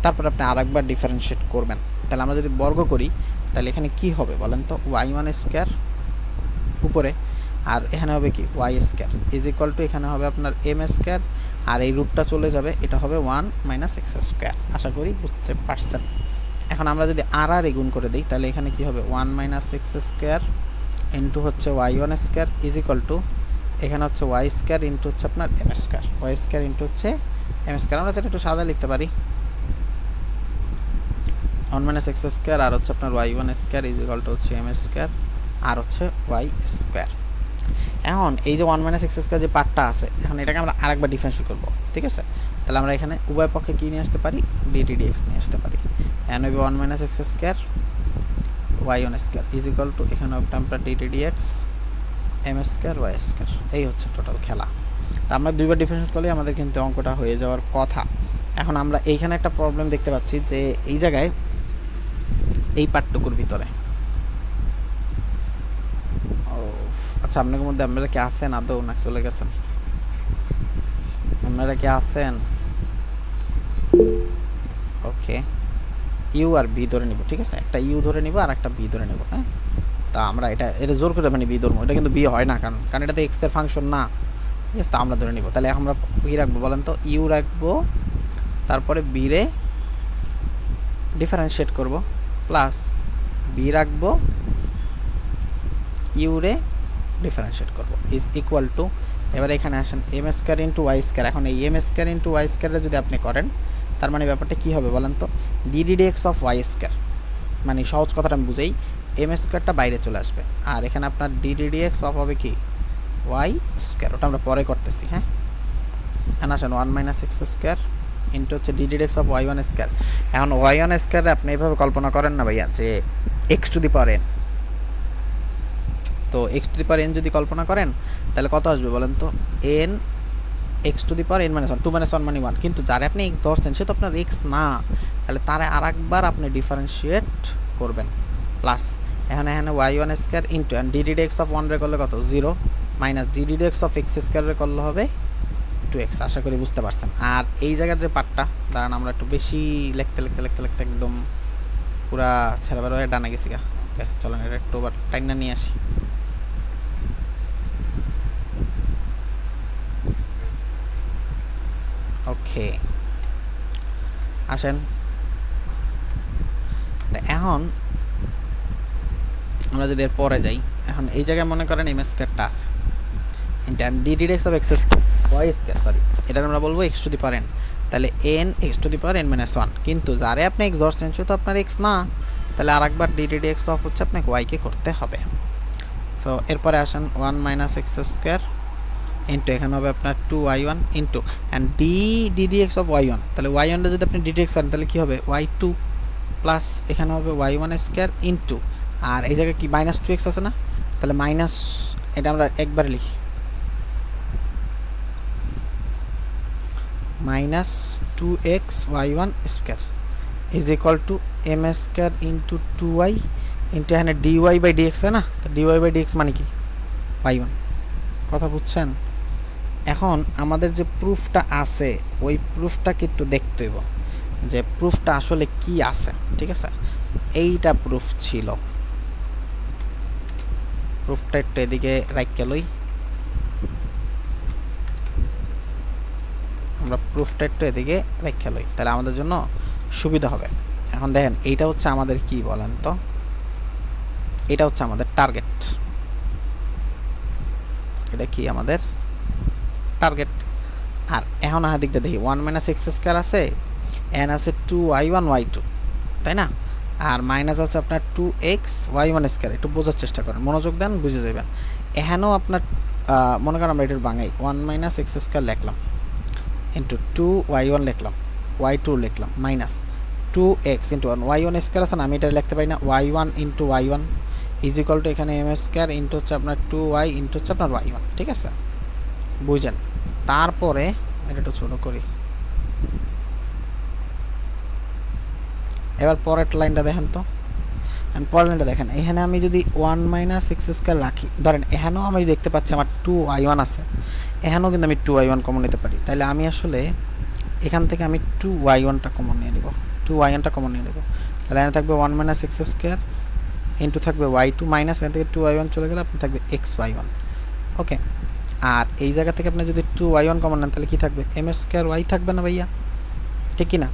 তারপরে আপনি আরেকবার ডিফারেন্সিয়েট করবেন। তাহলে আমরা যদি বর্গ করি তাহলে এখানে কি হবে বলেন তো, y1 স্কোয়ার উপরে, আর এখানে হবে কি y square is equal to, এখানে হবে আপনার এম স্কোয়ার, আর এই রুটটা চলে যাবে, এটা হবে 1 মাইনাস এক্স স্কোয়ার। আশা করি বুঝতে পারছেন। এখন আমরা যদি আর গুণ করে দিই, তাহলে এখানে কি হবে 1 মাইনাস এক্স স্কোয়ার ইন্টু হচ্ছে y1 square is equal to, এখানে হচ্ছে ওয়াই স্কোয়ার ইন্টু হচ্ছে আপনার m square, y square into হচ্ছে এম স্কোয়ার। আমরা সেটা একটু সাদা লিখতে পারি, 1 মাইনাস এক্স স্কোয়ার আর হচ্ছে আপনার y1 square is equal to হচ্ছে এম স্কোয়ার আর হচ্ছে ওয়াই স্কোয়ার। এখন এই যে 1 মাইনাস এক্স স্কোয়ার যে পার্টটা আছে, এখন এটাকে আমরা আরেকবার ডিফারেন্সিয়েট করব। ঠিক আছে, তাহলে আমরা এখানে উভয় পক্ষে কী নিয়ে আসতে পারি, DDDX নিয়ে আসতে পারি। এন হবে 1 minus x square y1 square is equal to এখানে হবে আমরা DDDX m square y square. এই হচ্ছে টোটাল খেলা। তা আমরা দুইবার ডিফারেন্সিয়েট করলে আমাদের কিন্তু অঙ্কটা হয়ে যাওয়ার কথা। এখন আমরা এইখানে একটা প্রবলেম দেখতে পাচ্ছি যে এই জায়গায় এই পার্টটুকুর ভিতরে আচ্ছা আপনাদের মধ্যে আপনারা কি আছেন আদৌ না চলে গেছেন? আপনারা কি আছেন? ওকে, ইউ আর বি ধরে নিব, ঠিক আছে? একটা ইউ ধরে নিব আর একটা বি ধরে নিব। হ্যাঁ, তা আমরা এটা জোর করে মানে বি ধরবো, এটা কিন্তু বি হয় না, কারণ এটা তো এক্স এর ফাংশন না, ঠিক আছে? তা আমরা ধরে নিব। তাহলে আমরা কী রাখবো বলেন তো? ইউ রাখবো, তারপরে বি রে ডিফারেন্সিয়েট করব, প্লাস বি রাখবো, ইউ রে ডিফারেন্সিয়েট করব, ইজ ইকুয়াল টু, এবার এখানে আসেন m square into y square. এখন এই এম স্কোয়ার ইন্টু ওয়াই স্কোয়ারে যদি আপনি করেন, তার মানে ব্যাপারটা কী হবে বলেন তো? DDDX অফ ওয়াই স্কোয়ার, মানে সহজ কথাটা আমি বুঝাই, এম স্কোয়ারটা বাইরে চলে আসবে, আর এখানে আপনার DDDX অফ হবে কি ওয়াই স্কোয়ার, ওটা আমরা পরে করতেছি। হ্যাঁ, এখন আসেন 1 মাইনাস এক্স স্কোয়ার ইন্টু হচ্ছে DDDX অফ y1 স্কোয়ার। এখন y1 স্কোয়ারে আপনি এভাবে কল্পনা করেন না ভাইয়া যে x to the power n, তো x to the power n যদি কল্পনা করেন তাহলে কত আসবে বলেন তো? N x to the power n minus one, 2 মাইনাস 1 মানে 1, কিন্তু যারে আপনি এক্স ধরছেন সে তো আপনার এক্স না, তাহলে তারে আর একবার আপনি ডিফারেন্সিয়েট করবেন, প্লাস এখানে y1 square into DDDX of 1 রে করলে কত 0, মাইনাস DDDX অফ এক্স স্কোয়ারে করলে হবে 2x। আশা করি বুঝতে পারছেন। আর এই জায়গার যে পার্টটা, দাঁড়ান আমরা একটু বেশি লিখতে একদম পুরা ছেড়ে বের হয়ে ডানে গেছি গা। ওকে চলেন এটা একটু আবার টাইনা নিয়ে আসি। ওকে আসেন, এখন আমরা যদি এর পরে যাই, এখন এই জায়গায় মনে করেন এম স্কোয়ারটা আছে, DDDX of x y square, sorry এটা আমরা বলবো x to the power n, তাহলে n x to the power n minus one, কিন্তু যারে আপনি এক্স ধরছেন সে তো আপনার এক্স না, তাহলে আর একবার DDDX অফ হচ্ছে আপনাকে ওয়াইকে করতে হবে। সো এরপরে আসেন 1 মাইনাস এক্স স্কোয়ার ইন্টু এখানে হবে আপনার 2y1 into and DDDX of y1, তাহলে y1টা যদি আপনি DDDX করেন তাহলে কী হবে y2, প্লাস এখানে হবে y1 স্কোয়ার ইন্টু, আর এই জায়গায় কি মাইনাস 2x আছে না, তাহলে মাইনাস, এটা আমরা একবারে লিখি, minus 2x y1 square is equal to m square into 2y into এখানে dy বাই dx হয় না, তো dy বাই dx মানে কি y1, কথা বুঝছেন? এখন আমাদের যে প্রুফটা আছে ওই প্রুফটাকে একটু দেখতে হইব যে প্রুফটা আসলে কি আছে, ঠিক আছে? এইটা প্রুফ ছিল, প্রুফটা একটু এদিকে রাইখা লই, আমরা প্রুফটা একটু এদিকে রাইখা লই, তাহলে আমাদের জন্য সুবিধা হবে। এখন দেখেন এইটা হচ্ছে আমাদের কি বলেন তো, এটা হচ্ছে আমাদের টার্গেট, এটা কি আমাদের টার্গেট। আর এখন দিক দিয়ে দেখি 1 মাইনাস এক্স স্কোয়ার আছে, এন আছে 2y1 y2, তাই না? আর মাইনাস আছে আপনার 2x y1 স্কোয়ার, একটু বোঝার চেষ্টা করেন, মনোযোগ দেন, বুঝে যাবেন। এখানেও আপনার মনে করেন আমরা এটার বাঙাই 1 মাইনাস এক্স স্কোয়ার লিখলাম ইন্টু 2y1 লিখলাম, y2 লিখলাম, minus 2x into 1 y1 square আছে না, আমি এটা লিখতে পারি না, y1 into y1 is equal to এখানে এম স্কোয়ার ইন্টু হচ্ছে আপনার 2y ইন্টু হচ্ছে আপনার y1, ঠিক আছে? বুঝেন? তারপরে এটা একটু ছোটো করি, এবার পরের লাইনটা দেখেন তো, পরের লাইনটা দেখেন, এখানে আমি যদি 1 মাইনাস এক্স স্কোয়ার রাখি, ধরেন এখানেও আমি দেখতে পাচ্ছি আমার 2y1 আছে, এখানেও কিন্তু আমি 2y1 কমন নিতে পারি, তাহলে আমি আসলে এখান থেকে আমি 2y1টা কমন নিয়ে নেব, 2y1টা কমন নিয়ে নেব, তাহলে এখানে থাকবে 1 মাইনাস এক্স স্কোয়ার ইন্টু থাকবে y2 মাইনাস, এখান থেকে 2y1 চলে গেলে আপনার থাকবে xy1। ওকে, আর এই জায়গা থেকে আপনি যদি 2y1 কমন নেন তাহলে কি থাকবে, এম স্কোয়ার ওয়াই থাকবে না ভাইয়া, ঠিক কি না?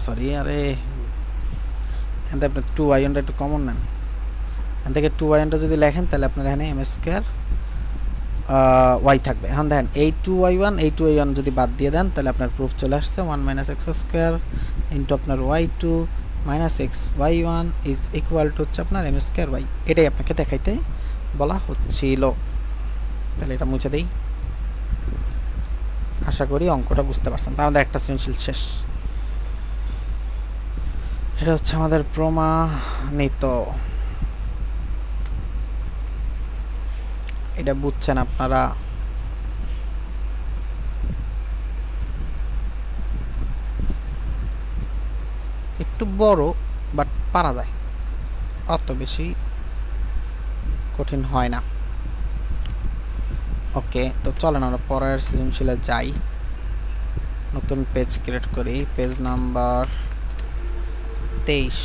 সরি, আরে এখান থেকে আপনি 2y1টা একটু কমন নেন, এখান থেকে 2y1টা যদি লেখেন তাহলে আপনার এখানে এম স্কোয়ার ওয়াই থাকবে। এখন দেখেন এই 2y1 যদি বাদ দিয়ে দেন তাহলে আপনার প্রুফ চলে আসছে 1 মাইনাস এক্স স্কোয়ার ইন্টু আপনার y2 minus x y1 is equal to হচ্ছে আপনার এম স্কোয়ার ওয়াই, এটাই আপনাকে দেখাইতে বলা হচ্ছিল। তাহলে এটা মুছে দেই, আশা করি অঙ্কটা বুঝতে পারছেন। তাহলে একটা সৃজনশীল শেষ। এটা হচ্ছে আমাদের প্রমাণিত। এটা বুঝছেন আপনারা? একটু বড় বাট পারা যায়, অত বেশি কঠিন হয় না। ওকে, তো চলেন আমরা পরের সৃজনশীলে যাই। নতুন পেজ ক্রিয়েট করি, পেজ নাম্বার 23।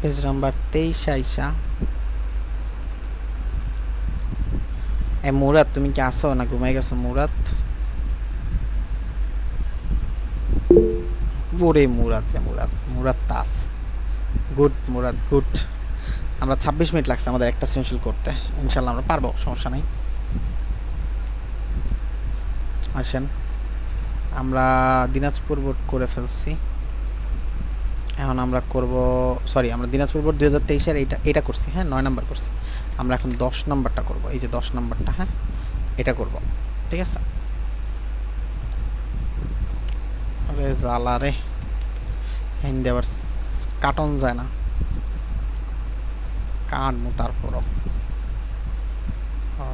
পেজ নাম্বার 23 আইসা, মুরাদ তুমি কি আসো না ঘুমাই গেছো? মুরাদ, ওরে মুরাদ রে মুরাদ, মুরাদ তাস, গুড মুরাদ গুড। আমরা 26 মিনিট লাগছে আমাদের একটা সৃজনশীল করতে, ইনশাল্লাহ আমরা পারবো, সমস্যা নেই। আসেন, আমরা দিনাজপুর বোর্ড করে ফেলছি, এখন আমরা করব, সরি আমরা দিনাজপুর বোর্ড 2023-এর এটা করছি, হ্যাঁ 9 নাম্বার করছি। আমরা এখন 10 নাম্বারটা করব, এই যে 10 নাম্বারটা, হ্যাঁ এটা করব, ঠিক আছে? আরে জ্বালা রে, হিন্দি আবার কাটন যায় না, কাটবো তারপরও।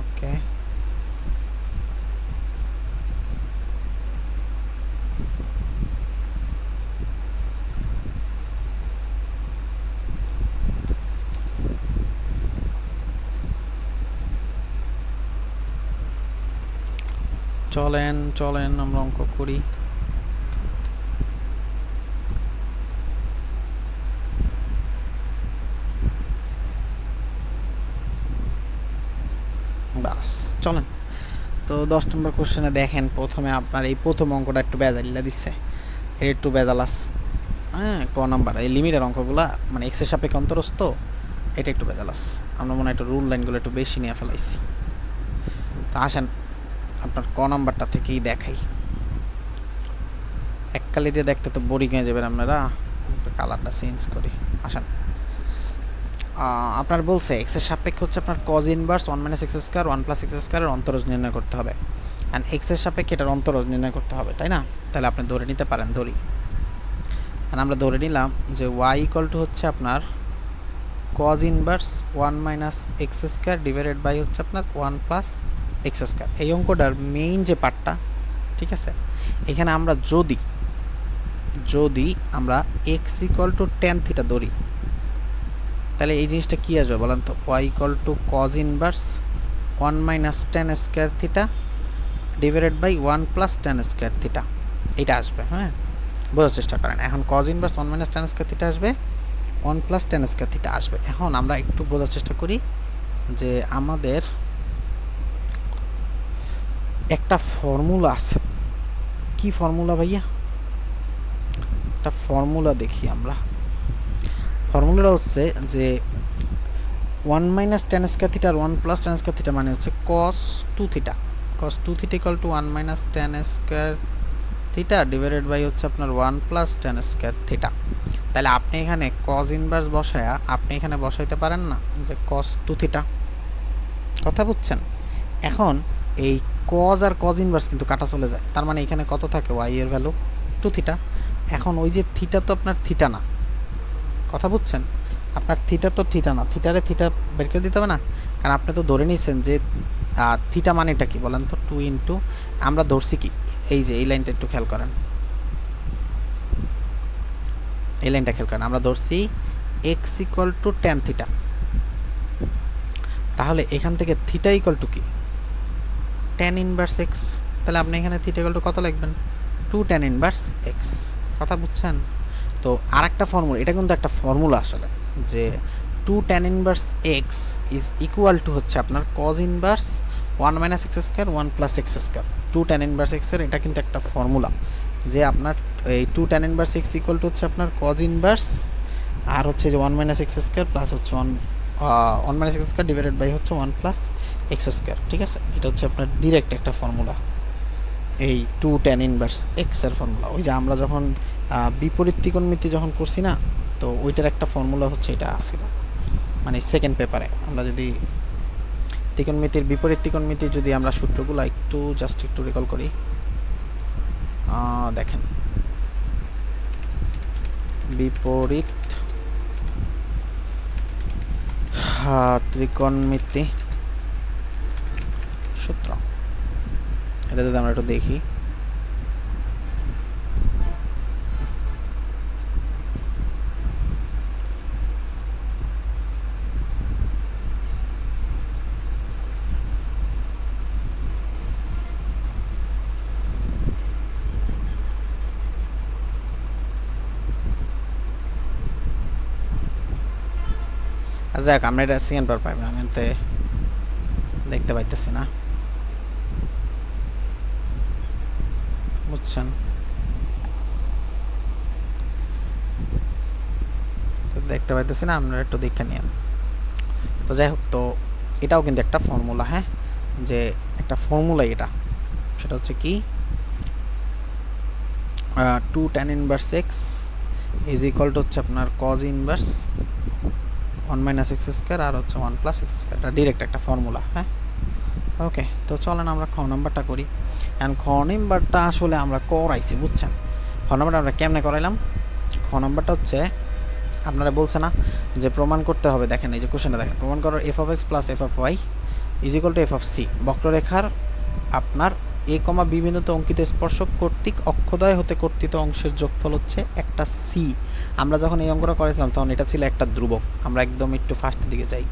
ওকে, চলেন চলেন আমরা অঙ্ক করি। বাস চলেন, তো 10 নম্বর কোশ্চেনে দেখেন, প্রথমে আপনার এই প্রথম অঙ্কটা একটু বেজালিলা দিচ্ছে, এর একটু বেজালাস, হ্যাঁ ক নাম্বার এই লিমিটের অঙ্কগুলা মানে এক্সের সাপেক্ষে অন্তরস্থ, এটা একটু বেজালাস। আমরা মনে হয় একটু রুল লাইনগুলো একটু বেশি নিয়ে ফেলাইছি। তো আসেন আপনার ক নাম্বারটা থেকেই দেখাই, এককালি দিয়ে দেখতে তো বোরিং হয়ে যাবেন আপনারা, একটু কালারটা চেঞ্জ করি। আসেন, আপনার বলছে এক্সের সাপেক্ষে হচ্ছে আপনার cos inverse 1 - x square 1 + x স্কয়ারের অন্তরজ নির্ণয় করতে হবে, অ্যান্ড এক্সের সাপেক্ষে এটার অন্তরজ নির্ণয় করতে হবে, তাই না? তাহলে আপনি ধরে নিতে পারেন, ধরি, আর আমরা ধরে নিলাম যে y = হচ্ছে আপনার cos inverse 1 - x square divided by হচ্ছে আপনার 1 + x স্কয়ার। এই অঙ্কটার মেইন যে পার্টটা, ঠিক আছে, এখানে আমরা যদি আমরা x = tan থিটা ধরি, তাহলে এই জিনিসটা কি আসবে বলেন তো? y = cos inverse 1 - tan square theta divided by 1 + tan square theta, এটা আসবে। হ্যাঁ, বোঝার চেষ্টা করেন। এখন cos inverse 1 - tan square theta আসবে, 1 + tan স্কয়ার থিটা আসবে। এখন আমরা একটু বোঝার চেষ্টা করি যে আমাদের একটা ফর্মুলা আছে। কি ফর্মুলা ভাইয়া? একটা ফর্মুলা দেখি আমরা। ফর্মুলাটা হচ্ছে যে 1 - tan স্কয়ার থিটা আর 1 + tan স্কয়ার থিটা মানে হচ্ছে cos 2 থিটা। cos 2 থিটা = 1 - tan square theta divided by হচ্ছে আপনার 1 + tan স্কয়ার থিটা। তাহলে আপনি এখানে cos ইনভার্স বসায়া আপনি এখানে বসাইতে পারেন না যে cos 2 থিটা, কথা বুঝছেন? এখন এই cos আর cos ইনভার্স কিন্তু কাটা চলে যায়, তার মানে এখানে কত থাকে? y এর ভ্যালু 2 থিটা। এখন ওই যে থিটা তো আপনার থিটা না, কথা বুঝছেন? আপনার থিটা তো থিটা না, থিটারে থিটা বের করে দিতে হবে না, কারণ আপনি তো ধরে নিয়েছেন যে থিটা মানেটা কি বলেন তো? 2 ইন্টু, আমরা ধরছি কি, এই যে এই লাইনটা একটু খেয়াল করেন, এই লাইনটা খেয়াল করেন, আমরা ধরছি x = tan থিটা। তাহলে এখান থেকে থিটা = কি? tan inverse x। তাহলে আপনি এখানে থিটা = কত লিখবেন? 2 tan ইনভার্স x, কথা বুঝছেন? তো আরেকটা ফর্মুলা, এটা কিন্তু একটা ফর্মুলা আসলে, যে 2 tan inverse x is equal to হচ্ছে আপনার cos inverse 1 - x square 1 + x square. 2 tan inverse x এর এটা কিন্তু একটা ফর্মুলা, যে আপনার এই 2 tan inverse x equal to হচ্ছে আপনার cos ইনভার্স আর হচ্ছে যে 1 - x স্কয়ার প্লাস হচ্ছে 1 - x স্কয়ার ডিভাইডেড বাই হচ্ছে 1 + এক্স স্কোয়ার, ঠিক আছে। এটা হচ্ছে আপনার ডিরেক্ট একটা ফর্মুলা, এই 2 tan ইনভার্স এক্স এর ফর্মুলা। ওই যে আমরা যখন বিপরীত ত্রিকোণমিতি যখন করছি না, তো ওইটার একটা ফর্মুলা হচ্ছে এটা আসছিল, মানে সেকেন্ড পেপারে আমরা যদি ত্রিকোণমিতির বিপরীত ত্রিকোণমিতি যদি আমরা সূত্রগুলো একটু জাস্ট একটু রিকল করি, দেখেন বিপরীত ত্রিকোণমিতি সূত্র, এটা যদি আমরা একটু দেখি, যাক আমরা এটা সেকেন্ড বার পাইব না, আমি দেখতে পাইতেছি না, বুঝছেন। তো দেখতে পাইতেছি না, আপনারা একটু দেখে নিন। তো যাই হোক, তো এটাও কিন্তু একটা ফর্মুলা, হ্যাঁ, যে একটা ফর্মুলা এটা, সেটা হচ্ছে কি 2 tan inverse x is equal to হচ্ছে আপনার cos inverse 1 minus x square আর হচ্ছে 1 প্লাস এক্স স্কোয়ার। এটা ডিরেক্ট একটা ফর্মুলা, হ্যাঁ। ওকে, তো চলেন আমরা খ নাম্বারটা করি। অ্যান্ড খ নাম্বারটা আসলে আমরা করাইছি, বুঝছেন। খ নাম্বারটা আমরা কেমনে করাইলাম? খ নাম্বারটা হচ্ছে আপনারা বলছে না যে প্রমাণ করতে হবে, দেখেন এই যে কোশ্চেনটা দেখেন, প্রমাণ করো f of x plus f of y is equal to f of c, বক্ররেখার আপনার এ কমা বি বিন্দুতে অঙ্কিত স্পর্শক কর্তৃক অক্ষদ্বয় হতে কর্তৃত অংশের যোগফল হচ্ছে একটা সি। আমরা যখন এই অঙ্কটা করেছিলাম তখন এটা ছিল একটা ধ্রুবক। আমরা একদম একটু ফার্স্টের দিকে যাই,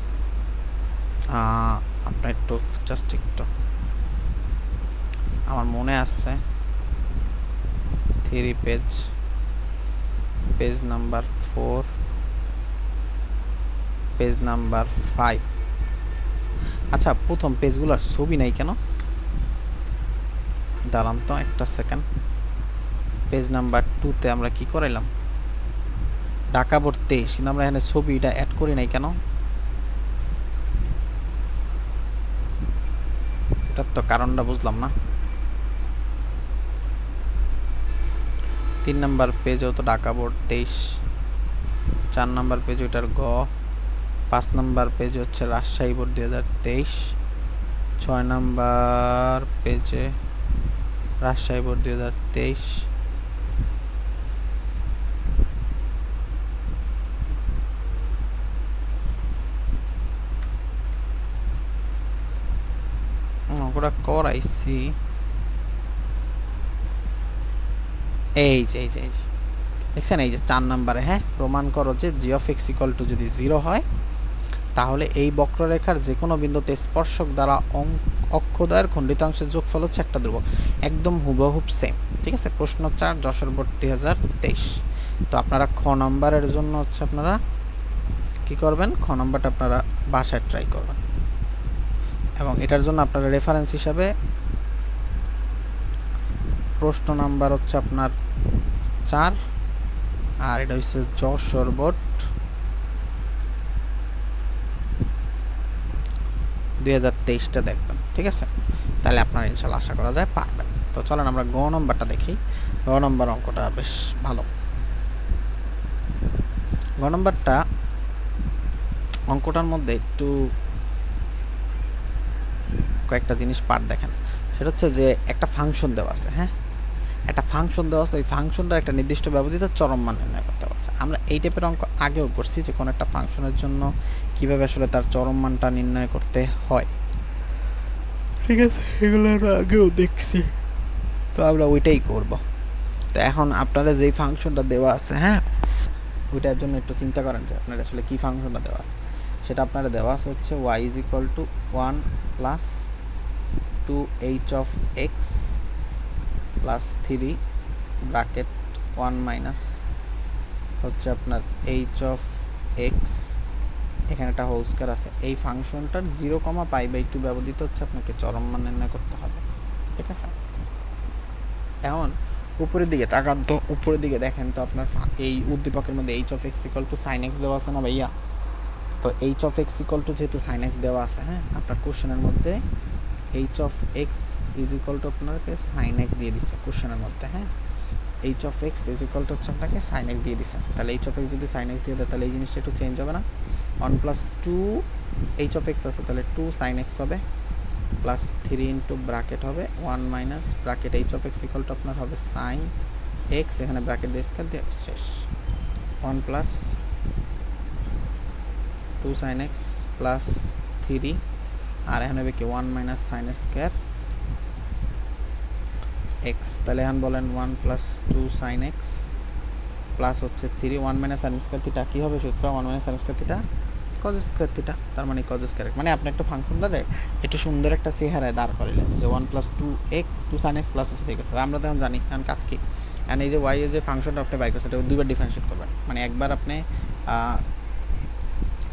আপনার একটু জাস্ট একটু আমার মনে আসছে 3 পেজ নাম্বার 4, পেজ নাম্বার 5। আচ্ছা, প্রথম পেজগুলোর ছবি নাই কেন? দাঁড়ান তো একটা সেকেন্ড। পেজ নাম্বার 2তে আমরা কি করাইলাম? ঢাকা বোর্ড 23, কিন্তু আমরা এখানে ছবিটা অ্যাড করি নাই কেন? এটার তো কারণটা বুঝলাম না। 3 নাম্বার পেজও তো ঢাকা বোর্ড 23, 4 নাম্বার পেজ ওইটার গ, 5 নাম্বার পেজ হচ্ছে রাজশাহী বোর্ড 2023, 6 নাম্বার পেজে রাজশাহী বোর্ড 2023, ওটা করাইছি। এই যে দেখছেন, এই যে 4 নাম্বারে, হ্যাঁ, প্রমাণ করো যে জি অফ এক্স ইকুয়াল টু যদি 0 হয় তাহলে এই বক্ররেখার যে কোনো বিন্দুতে স্পর্শক দ্বারা অক্ষদ্বয়ের খণ্ডিতাংশের যোগফল হচ্ছে একটা ধ্রুবক। একদম হুবহুব সেম, ঠিক আছে। প্রশ্ন 4 যশোর বোর্ড 2023। তো আপনারা খ নাম্বারের জন্য হচ্ছে আপনারা কি করবেন, খ নাম্বারটা আপনারা বাসায় ট্রাই করবেন, এবং এটার জন্য আপনারা রেফারেন্স হিসাবে প্রশ্ন নাম্বার হচ্ছে আপনার 4, আর এটা হচ্ছে যশোর বোর্ড 2023টা দেখবেন, ঠিক আছে। তাহলে আপনারা ইনশাল্লাহ আশা করা যায় পারবেন। তো চলেন আমরা গ নম্বরটা দেখি। গ নম্বর অঙ্কটা বেশ ভালো। গ নম্বরটা অঙ্কটার মধ্যে একটু কয়েকটা জিনিস পার দেখেন। সেটা হচ্ছে যে একটা ফাংশন দেওয়া আছে, হ্যাঁ, একটা ফাংশন দেওয়া আছে, ওই ফাংশনটা একটা নির্দিষ্ট ব্যবধারিত চরম মান নির্ণয় করতে পারছে। আমরা এই টাইপের অঙ্ক আগেও করছি, যে কোনো একটা ফাংশনের জন্য কীভাবে আসলে তার চরম মানটা নির্ণয় করতে হয়, ঠিক আছে, এগুলো আগেও দেখছি। তো আমরা ওইটাই করব। তো এখন আপনারা যেই ফাংশনটা দেওয়া আছে, হ্যাঁ, ওইটার জন্য একটু চিন্তা করেন যে আপনার আসলে কী ফাংশনটা দেওয়া আছে। সেটা আপনারা দেওয়া আছে হচ্ছে y is equal two 1 plus 2h of x plus 3 bracket 1 minus হচ্ছে আপনার h অফ এক্স, এখানে একটা হোল স্কয়ার আছে। এই ফাংশনটার 0,π/2 ব্যবহৃত হচ্ছে আপনাকে চরম মান নির্ণয় করতে হবে, ঠিক আছে। এখন উপরের দিকে তাকান তো, উপরের দিকে দেখেন তো আপনার এই উদ্দীপকের মধ্যে h of x equal to sine x দেওয়া আছে না ভাইয়া? তো h of x equal to যেহেতু সাইন এক্স দেওয়া আছে, হ্যাঁ, আপনার কোশ্চেনের মধ্যে h of x is equal to আপনাকে সাইন এক্স দিয়ে দিচ্ছে কোশ্চেনের মধ্যে, হ্যাঁ, h of x is equal to হচ্ছে আপনাকে সাইন এক্স দিয়ে দিচ্ছে। তাহলে এইচ অফ এক্স যদি সাইন এক্স দিয়ে দেয় তাহলে এই জিনিসটা একটু চেঞ্জ হবে না, 1+2 এইচ অফ এক্স আছে তাহলে 2 সাইন এক্স হবে, প্লাস 3 ইন্টু ব্র্যাকেট হবে 1 minus bracket H of x equal to আপনার হবে সাইন এক্স, এখানে ব্র্যাকেট দিয়ে স্কয়ার দিয়ে শেষ, 1+2 সাইন এক্স প্লাস 3, আর এখানে হবে কি 1 মাইনাস সাইন স্কয়ার এক্স। তাহলে এখন বলেন 1+2 সাইন এক্স প্লাস হচ্ছে 3, 1 মাইনাস সাইন স্কয়ার থিটা কী হবে সূত্র, 1 minus sine square theta cause square theta, তার মানে কজ স্কয়ার এক্স। মানে আপনি একটা ফাংশনটারে একটু সুন্দর একটা চেহারায় দাঁড় করাইলেন যে 1+2 এক্স 2 সাইন এক্স প্লাস হচ্ছে ঠিক আছে। আমরা তখন জানি এখন কাজ কি, এখন এই যে ওয়াই এর যে ফাংশনটা আপনি বাইর করছেন এটা দুইবার ডিফারেন্সিয়েট করবেন, মানে একবার আপনি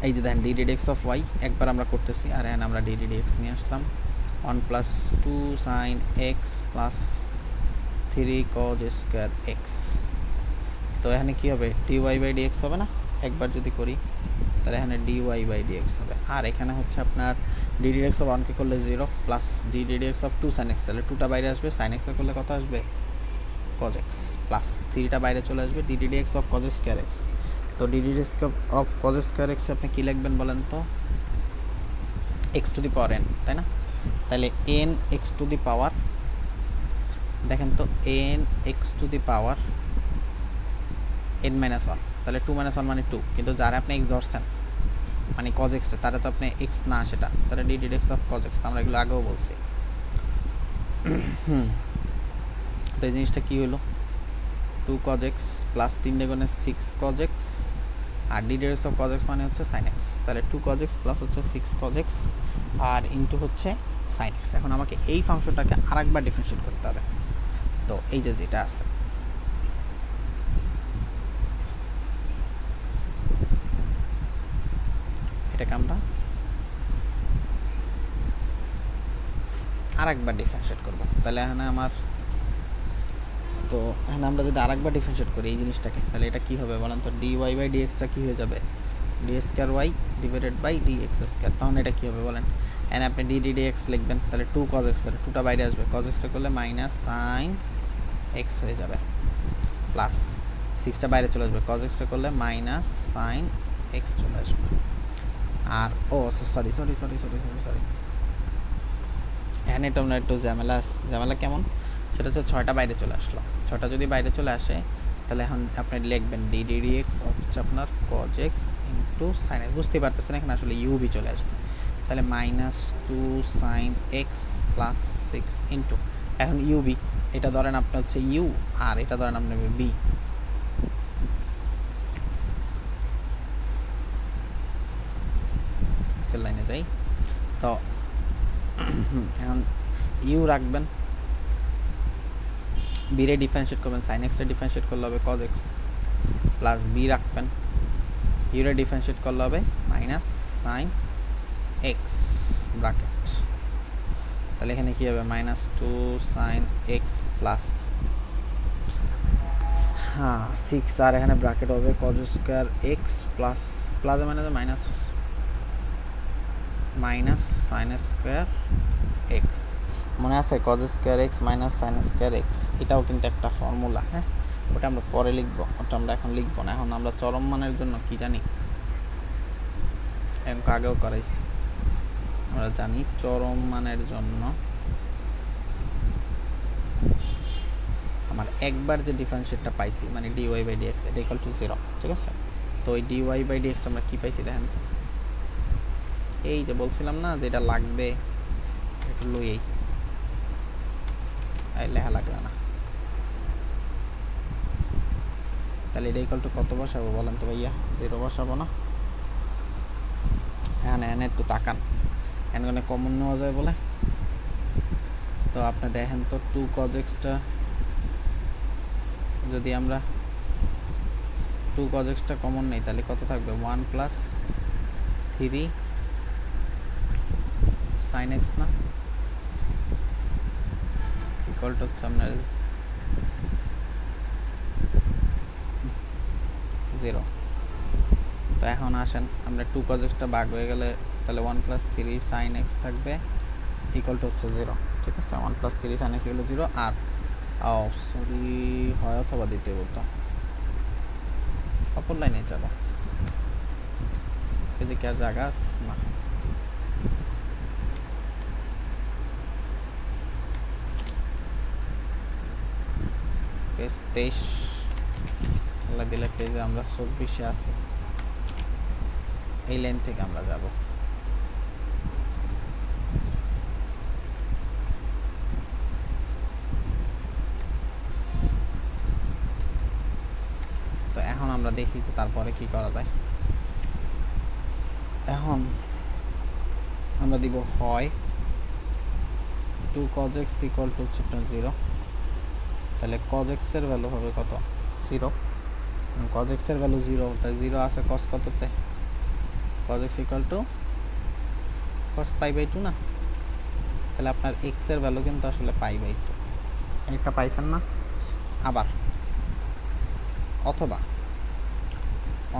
এই যে দেখেন ডি এক্স অফ ওয়াই একবার আমরা করতেছি, আর এখন আমরা ডি এক্স নিয়ে আসলাম 1+2 sine x plus 3 cos square x. তো এখানে কী হবে ডিওয়াই বাই ডিএক্স হবে না, একবার যদি করি তাহলে এখানে ডিওয়াই বাই ডিএক্স হবে, আর এখানে হচ্ছে আপনার ডি এক্স অফ 1কে করলে 0 plus d x of 2 sine x, তাহলে 2টা বাইরে আসবে, সাইন এক্সের করলে কত আসবে কজ এক্স, প্লাস 3টা বাইরে চলে আসবে d x of cos square x. তো d x of cos square x আপনি কী লিখবেন বলেন তো, x to the power n, তাই না? তাহলে n x to the power, দেখেন তো n x to the power n-1, তাহলে 2 - 1 মানে 2, কিন্তু যারা আপনি এক্স ধরছেন মানে কজ এক্সটা তারা তো আপনি এক্স না, সেটা তাহলে d x of cos x, আমরা এগুলো আগেও বলছি। তো এই জিনিসটা কী হলো 2 কজ এক্স প্লাস 3 দ্বিগুণে 6 কজ এক্স, আর d x of cos x মানে হচ্ছে সাইন এক্স, তাহলে 2 কজ এক্স প্লাস হচ্ছে 6 কজ এক্স আর ইন্টু হচ্ছে সাইন এক্স। এখন আমাকে এই ফাংশনটাকে আরেকবার ডিফারেন্সিয়েট করতে হবে। তো এই যে যেটা আছে এটাকে আমরা আরেকবার ডিফারেন্সিয়েট করব, তাহলে এখানে আমার তো এখানে আমরা যদি আরেকবার ডিফারেন্সিয়েট করি এই জিনিসটাকে তাহলে এটা কী হবে বলেন তো, ডিওয়াই বাই ডিএক্সটা কী হয়ে যাবে d square y divided by d x square. তখন এটা কী হবে বলেন, এখানে আপনি ডি এক্স লিখবেন, তাহলে 2 কজ এক্স, তাহলে 2টা বাইরে আসবে, কজ এক্সটা করলে মাইনাস সাইন এক্স হয়ে যাবে, প্লাস 6টা বাইরে চলে আসবে, কজ এক্সটা করলে মাইনাস সাইন এক্স চলে আসবে। আর ও সরি এখানে এটা আপনার একটু ঝামেলা কেমন, সেটা হচ্ছে 6টা বাইরে চলে আসলো, 6টা যদি বাইরে চলে আসে তাহলে এখন আপনি লিখবেন ডি এক্স হচ্ছে আপনার cos x into sine x, বুঝতেই পারতেছেন এখানে আসলে ইউবি চলে আসবে, তাহলে -2 সাইন এক্স প্লাস 6 ইন্টু, এখন ইউবি এটা ধরেন আপনি হচ্ছে ইউ আর এটা ধরেন আপনি বি, লাইনে যাই। তো এখন ইউ রাখবেন, বিরে ডিফারেন্সিয়েট করবেন, সাইন এক্সটা ডিফারেন্সিয়েট করলে হবে কজ এক্স, প্লাস বি রাখবেন, ইউরে ডিফারেন্সিয়েট করলে হবে মাইনাস সাইন এক্স ব্র্যাকেট, তাহলে এখানে কী হবে -2 সাইন এক্স প্লাস 6, আর এখানে ব্র্যাকেট হবে কজ স্কয়ার এক্স প্লাস প্লাসে মাইনাস সাইন স্কয়ার এক্স, মনে আছে cause square x minus sine square x, এটাও কিন্তু একটা ফর্মুলা, হ্যাঁ, ওটা আমরা পরে লিখব, ওটা আমরা এখন লিখব না, এখন আমরা চরম মানের জন্য কি জানি, এখন আগেও করাইছি, আমরা জানি চরম মানের জন্য আমার একবার যে ডিফারেন্সিয়েটটা পাইছি মানে ডিওয়াই বাই ডিএক্স এটা ইকুয়াল টু 0, ঠিক আছে? তো ওই ডিওয়াই বাই ডিএক্সটা আমরা কী পাইছি দেখেন তো, এই যে বলছিলাম না যে এটা লাগবে, একটু লইয়েই লেখা লাগবে না, তাহলে এটা ইকুয়াল টু কত বসাবো বলেন তো ভাইয়া, 0 বসাবো না, এখানে এনে একটু তাকান, এখানে কমন নেওয়া যায় বলে, তো আপনি দেখেন তো 2 কজ এক্সটা যদি আমরা 2 কজ এক্সটা কমন নেই তাহলে কত থাকবে 1+3 সাইন এক্স না, ইকুয়াল টু হচ্ছে আপনার 0। তো তো এখন আসেন আমরা 2 cos x টা ভাগ হয়ে গেলে তাহলে 1 + 3 sin x থাকবে ইকুয়াল টু হচ্ছে 0। ঠিক আছে, 1 + 3 sin x হলো 0। আর সরি হয় অথবা দ্বিতীয় বলতো অপর লাইনে যাবো, এদিকে আর জায়গা না। পেজ 23 আল্লাহ দিলে পেজে আমরা 24-এ আছি। এই লাইন থেকে আমরা যাব। তো এখন আমরা দেখি যে তারপরে কি করা যায়। এখন আমরা দিব হয় 2 cos x ইকুয়াল টু হচ্ছে 0, তাহলে cos x এর ভ্যালু হবে কত 0। cos x এর ভ্যালু 0, তাই 0 আছে cos কততে, cos x equal two cos π/2 না, তাহলে আপনার x এর ভ্যালু কিন্তু আসলে π/2, একটা পাইছেন না। আবার অথবা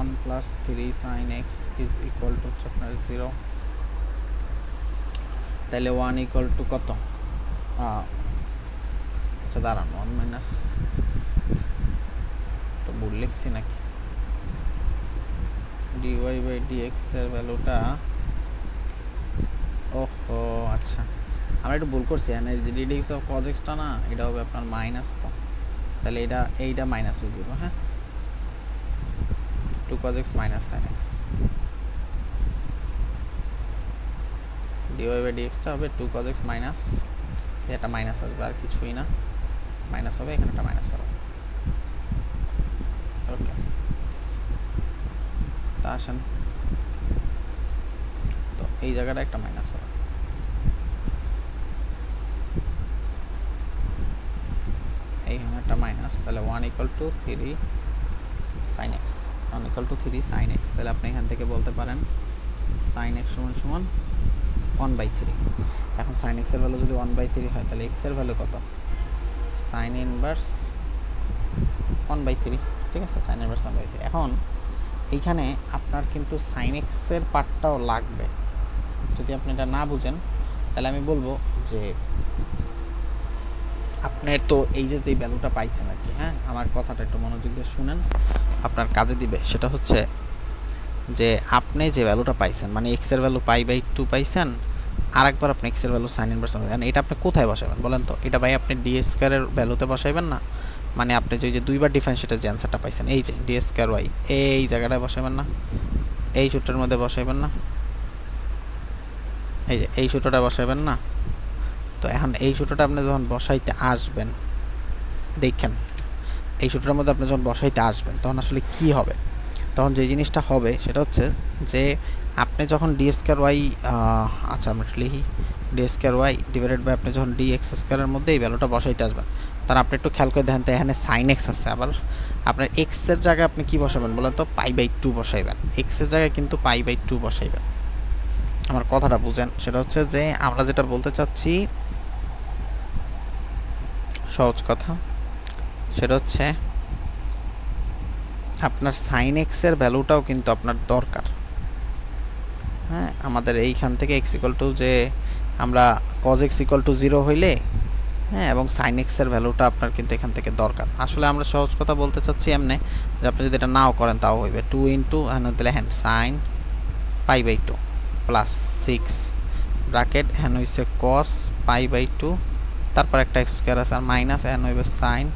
1 + 3 sin x is equal to হচ্ছে আপনার 0, তাহলে 1 ইকুয়াল টু কত, আচ্ছা দাঁড়ান 1 মাইনাস তো ভুল লিখছি নাকি, dy/dx এর ভ্যালুটা, ওহো আচ্ছা আমরা একটু ভুল করছি, এখানে ddx অফ cos x টা না, এটা হবে আপনার মাইনাস, তো তাহলে এইটা মাইনাস হয়ে যাবে। হ্যাঁ, 2 cos x minus sin x, dy/dx টা হবে 2 cos x মাইনাস, এটা মাইনাস আসবে আর কিছুই না, মাইনাস হবে, এখানে একটা মাইনাস হবে। ওকে, তা আসেন তো এই জায়গাটা একটা মাইনাস হবে, এইখানে একটা মাইনাস, তাহলে 1 equal to 3 sin x, 1 equal to 3 sin x, তাহলে আপনি এখান থেকে বলতে পারেন sin x সমান 1/3। এখন sin x এর ভ্যালু যদি 1/3 হয় তাহলে x এর ভ্যালু কত, sin ইনভার্স 1/3। ঠিক আছে, sin ইনভার্স 1/3। এখন এইখানে আপনার কিন্তু sin x এর পার্টটাও লাগবে, যদি আপনি এটা না বুঝেন তাহলে আমি বলবো যে আপনি তো এই যে ভ্যালুটা পাইছেন আর কি, হ্যাঁ আমার কথাটা একটু মনোযোগ দিয়ে শুনেন, আপনার কাজে দিবে। সেটা হচ্ছে যে আপনি যে ভ্যালুটা পাইছেন মানে x এর ভ্যালু π/2 পাইছেন, আর একবার আপনি x এর ভ্যালু sin ইনভার্স, এটা আপনি কোথায় বসাবেন বলেন তো, এটা ভাই আপনি d² এর ভ্যালুতে বসাইবেন না, মানে আপনি যে দুইবার ডিফারেন্সিয়েটের যে অ্যান্সারটা পাইছেন এই যে d²y এই জায়গাটায় বসাইবেন না, এই সূত্রের মধ্যে বসাইবেন না, এই যে এই সূত্রটা বসাইবেন না। তো এখন এই সূত্রটা আপনি যখন বসাইতে আসবেন, দেখেন এই সূত্রের মধ্যে আপনি যখন বসাইতে আসবেন তখন আসলে কি হবে, তখন যে জিনিসটা হবে সেটা হচ্ছে যে আপনি যখন d²y, আচ্ছা আমরা লিখি d²y ডিভাইডেড বাই আপনি যখন dx² এর মধ্যে এই ভ্যালুটা বসাইতে আসবেন, তার আপনি একটু খেয়াল করে দেখেন তো এখানে sin x আছে, আবার আপনার x এর জায়গায় আপনি কি বসাবেন বলেন তো, π/2 বসাইবেন, x এর জায়গায় কিন্তু π/2 বসাইবেন। আমার কথাটা বুঝেন, সেটা হচ্ছে যে আমরা যেটা বলতে চাচ্ছি সহজ কথা, সেটা হচ্ছে আপনার sin x এর ভ্যালুটাও কিন্তু আপনার দরকার। হ্যাঁ, আমাদের এইখান থেকে x ইকুয়াল টু যে আমরা cos x ইকুয়াল টু 0 হইলে, হ্যাঁ, এবং sin x এর ভ্যালুটা আপনার কিন্তু এখান থেকে দরকার। আসলে আমরা সহজ কথা বলতে চাচ্ছি এমনি যে আপনি যদি এটা নাও করেন তাও হইবে 2 ইন্টু লেখেন sin π/2 প্লাস 6 ব্র্যাকেট এখানে হইছে cos π/2, তারপর একটা স্কয়ার আছে আর মাইনাস এখানে হইবে sin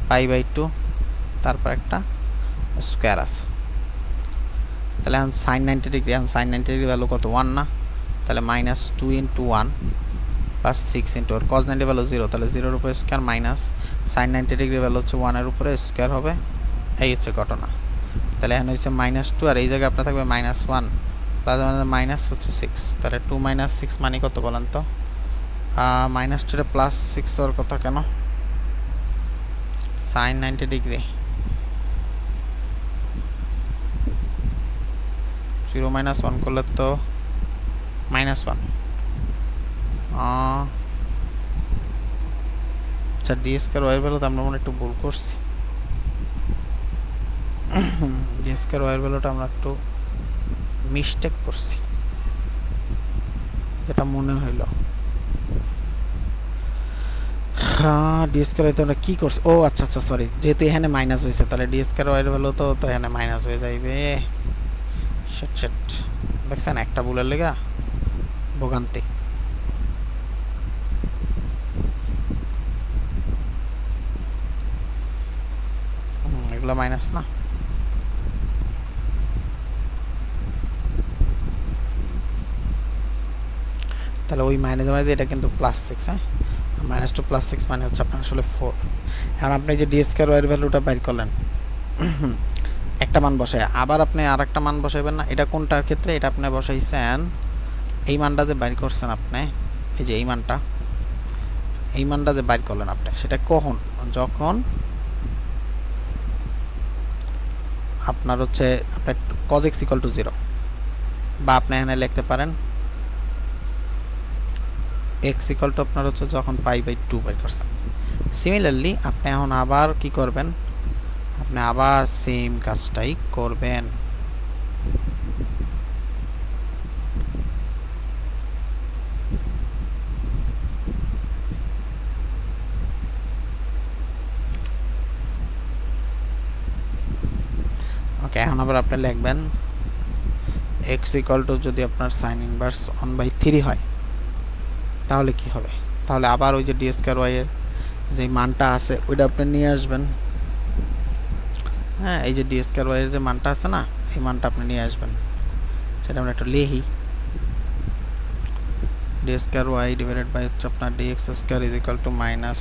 π/2, তারপর একটা স্কয়ার আছে, তাহলে এখন sin 90 ডিগ্রি, এখন sin 90 ডিগ্রি ভ্যালু কত 1 না, তাহলে মাইনাস 2 ইন্টু 1 প্লাস 6 ইন্টু আর cos 90 ভ্যালু 0, তাহলে 0 এর উপরে square minus sin 90 degree value হচ্ছে 1 এর উপরে স্কয়ার হবে, এই হচ্ছে ঘটনা। তাহলে এখানে হচ্ছে -2 আর এই জায়গায় আপনার থাকবে -1 প্লাস মাইনাস হচ্ছে 6, তাহলে 2 - 6 মানে কত বলেন তো, -2 এর প্লাস 6 হওয়ার কথা কেন, sin 90 ডিগ্রি 0 - 1 করলে তো -1, আচ্ছা d² y এর ভ্যালু তো আমরা মনে একটু ভুল করছি, ডি স্কয়ার ওয়াই এর ভ্যালুটা আমরা একটু মিস্টেক করছি, যেটা মনে হইল। হ্যাঁ, ডি স্কয়ার ওয়াই তো আমরা কি করছি, ও আচ্ছা আচ্ছা সরি, যেহেতু এখানে মাইনাস হয়েছে তাহলে ডি স্কয়ার ওয়াই এর ভ্যালু তো এখানে মাইনাস হয়ে যাইবে। শিট শিট, দেখছেন একটা ভুলের লেগা ভোগান্তি। এগুলো মাইনাস না, তাহলে ওই মাইনাসের মাঝে এটা কিন্তু প্লাস সিক্স। হ্যাঁ, মাইনাস টু প্লাস সিক্স মানে হচ্ছে আপনার আসলে 4। এখন আপনি যে ডি স্কয়ার ওয়াই এর ভ্যালুটা বাইর করলেন, একটা মান বসায় আবার আপনি আর একটা মান বসাইবেন না। এটা কোনটার ক্ষেত্রে? এটা আপনি বসাইছেন এই মানটা যে বাইর করছেন আপনি, এই যে এই মানটা যে বাইর করলেন আপনি, সেটা কখন? যখন আপনার হচ্ছে আপনার cos x = 0, বা আপনি এখানে লিখতে পারেন x = আপনার হচ্ছে যখন π/2 বাইর করছেন। সিমিলারলি আপনি এখন আবার কি করবেন? আপনি আবার সেম কাজটাই করবেন। ওকে, এখন আবার আপনি লিখবেন x = যদি আপনার sin ইনভার্স 1/3 হয় তাহলে কি হবে? তাহলে আবার ওই যে ডি স্কয়ার ওয়াই এর যে মানটা আছে ওইটা আপনি নিয়ে আসবেন। হ্যাঁ, এই যে ডি স্কয়ার ওয়াই এর যে মানটা আছে না, এই মানটা আপনি নিয়ে আসবেন। সেটা আমরা একটু লিখি, d square y divided by হচ্ছে আপনার dx square is equal to minus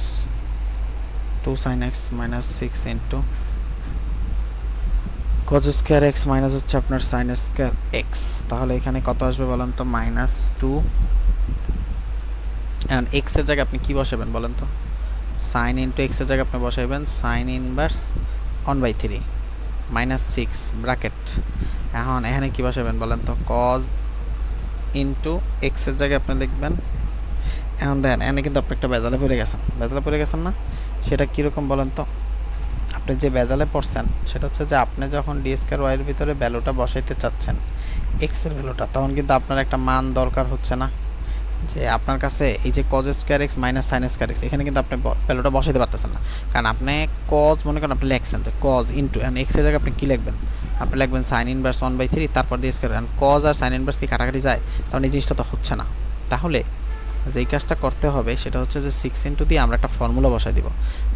2 sin x minus 6 into cos square x minus হচ্ছে আপনার sin স্কয়ার x। তাহলে এখানে কত আসবে বলেন তো? মাইনাস 2। এখন x এর জায়গায় আপনি কি বসাবেন বলেন তো? sin ইন্টু x এর জায়গায় আপনি বসাইবেন sin ইনভার্স 1/3 মাইনাস 6 ব্র্যাকেট। এখন এখানে কি বসাবেন বলেন তো? cos ইন্টু x এর জায়গায় আপনি লিখবেন, এখন দেখেন এখানে কিন্তু আপনি একটা বেজালে পড়ে গেছেন না? সেটা কীরকম বলেন তো? আপনি যে বেজালে পড়ছেন সেটা হচ্ছে যে আপনি যখন ডি স্কয়ার ওয়াই এর ভিতরে ভ্যালুটা বসাইতে চাচ্ছেন x এর ভ্যালুটা, তখন কিন্তু আপনার একটা মান দরকার হচ্ছে না? যে আপনার কাছে এই যে cos square x minus sin square x, এখানে কিন্তু আপনি ভ্যালুটা বসাইতে পারতেছেন না, কারণ আপনি cos মনে করেন আপনি লিখছেন যে cos ইন্টু, এখন x এর জায়গায় আপনি কী লিখবেন? আপনি লিখবেন sin ইনভার্স 1/3 তারপর দিয়ে স্কয়ার। কারণ cos আর sin ইনভার্স কি কাটাকাটি যায়? তখন এই জিনিসটা তো হচ্ছে না। তাহলে যেই কাজটা করতে হবে সেটা হচ্ছে যে 6 ইন্টু দিয়ে আমরা একটা ফর্মুলা বসাই দিব,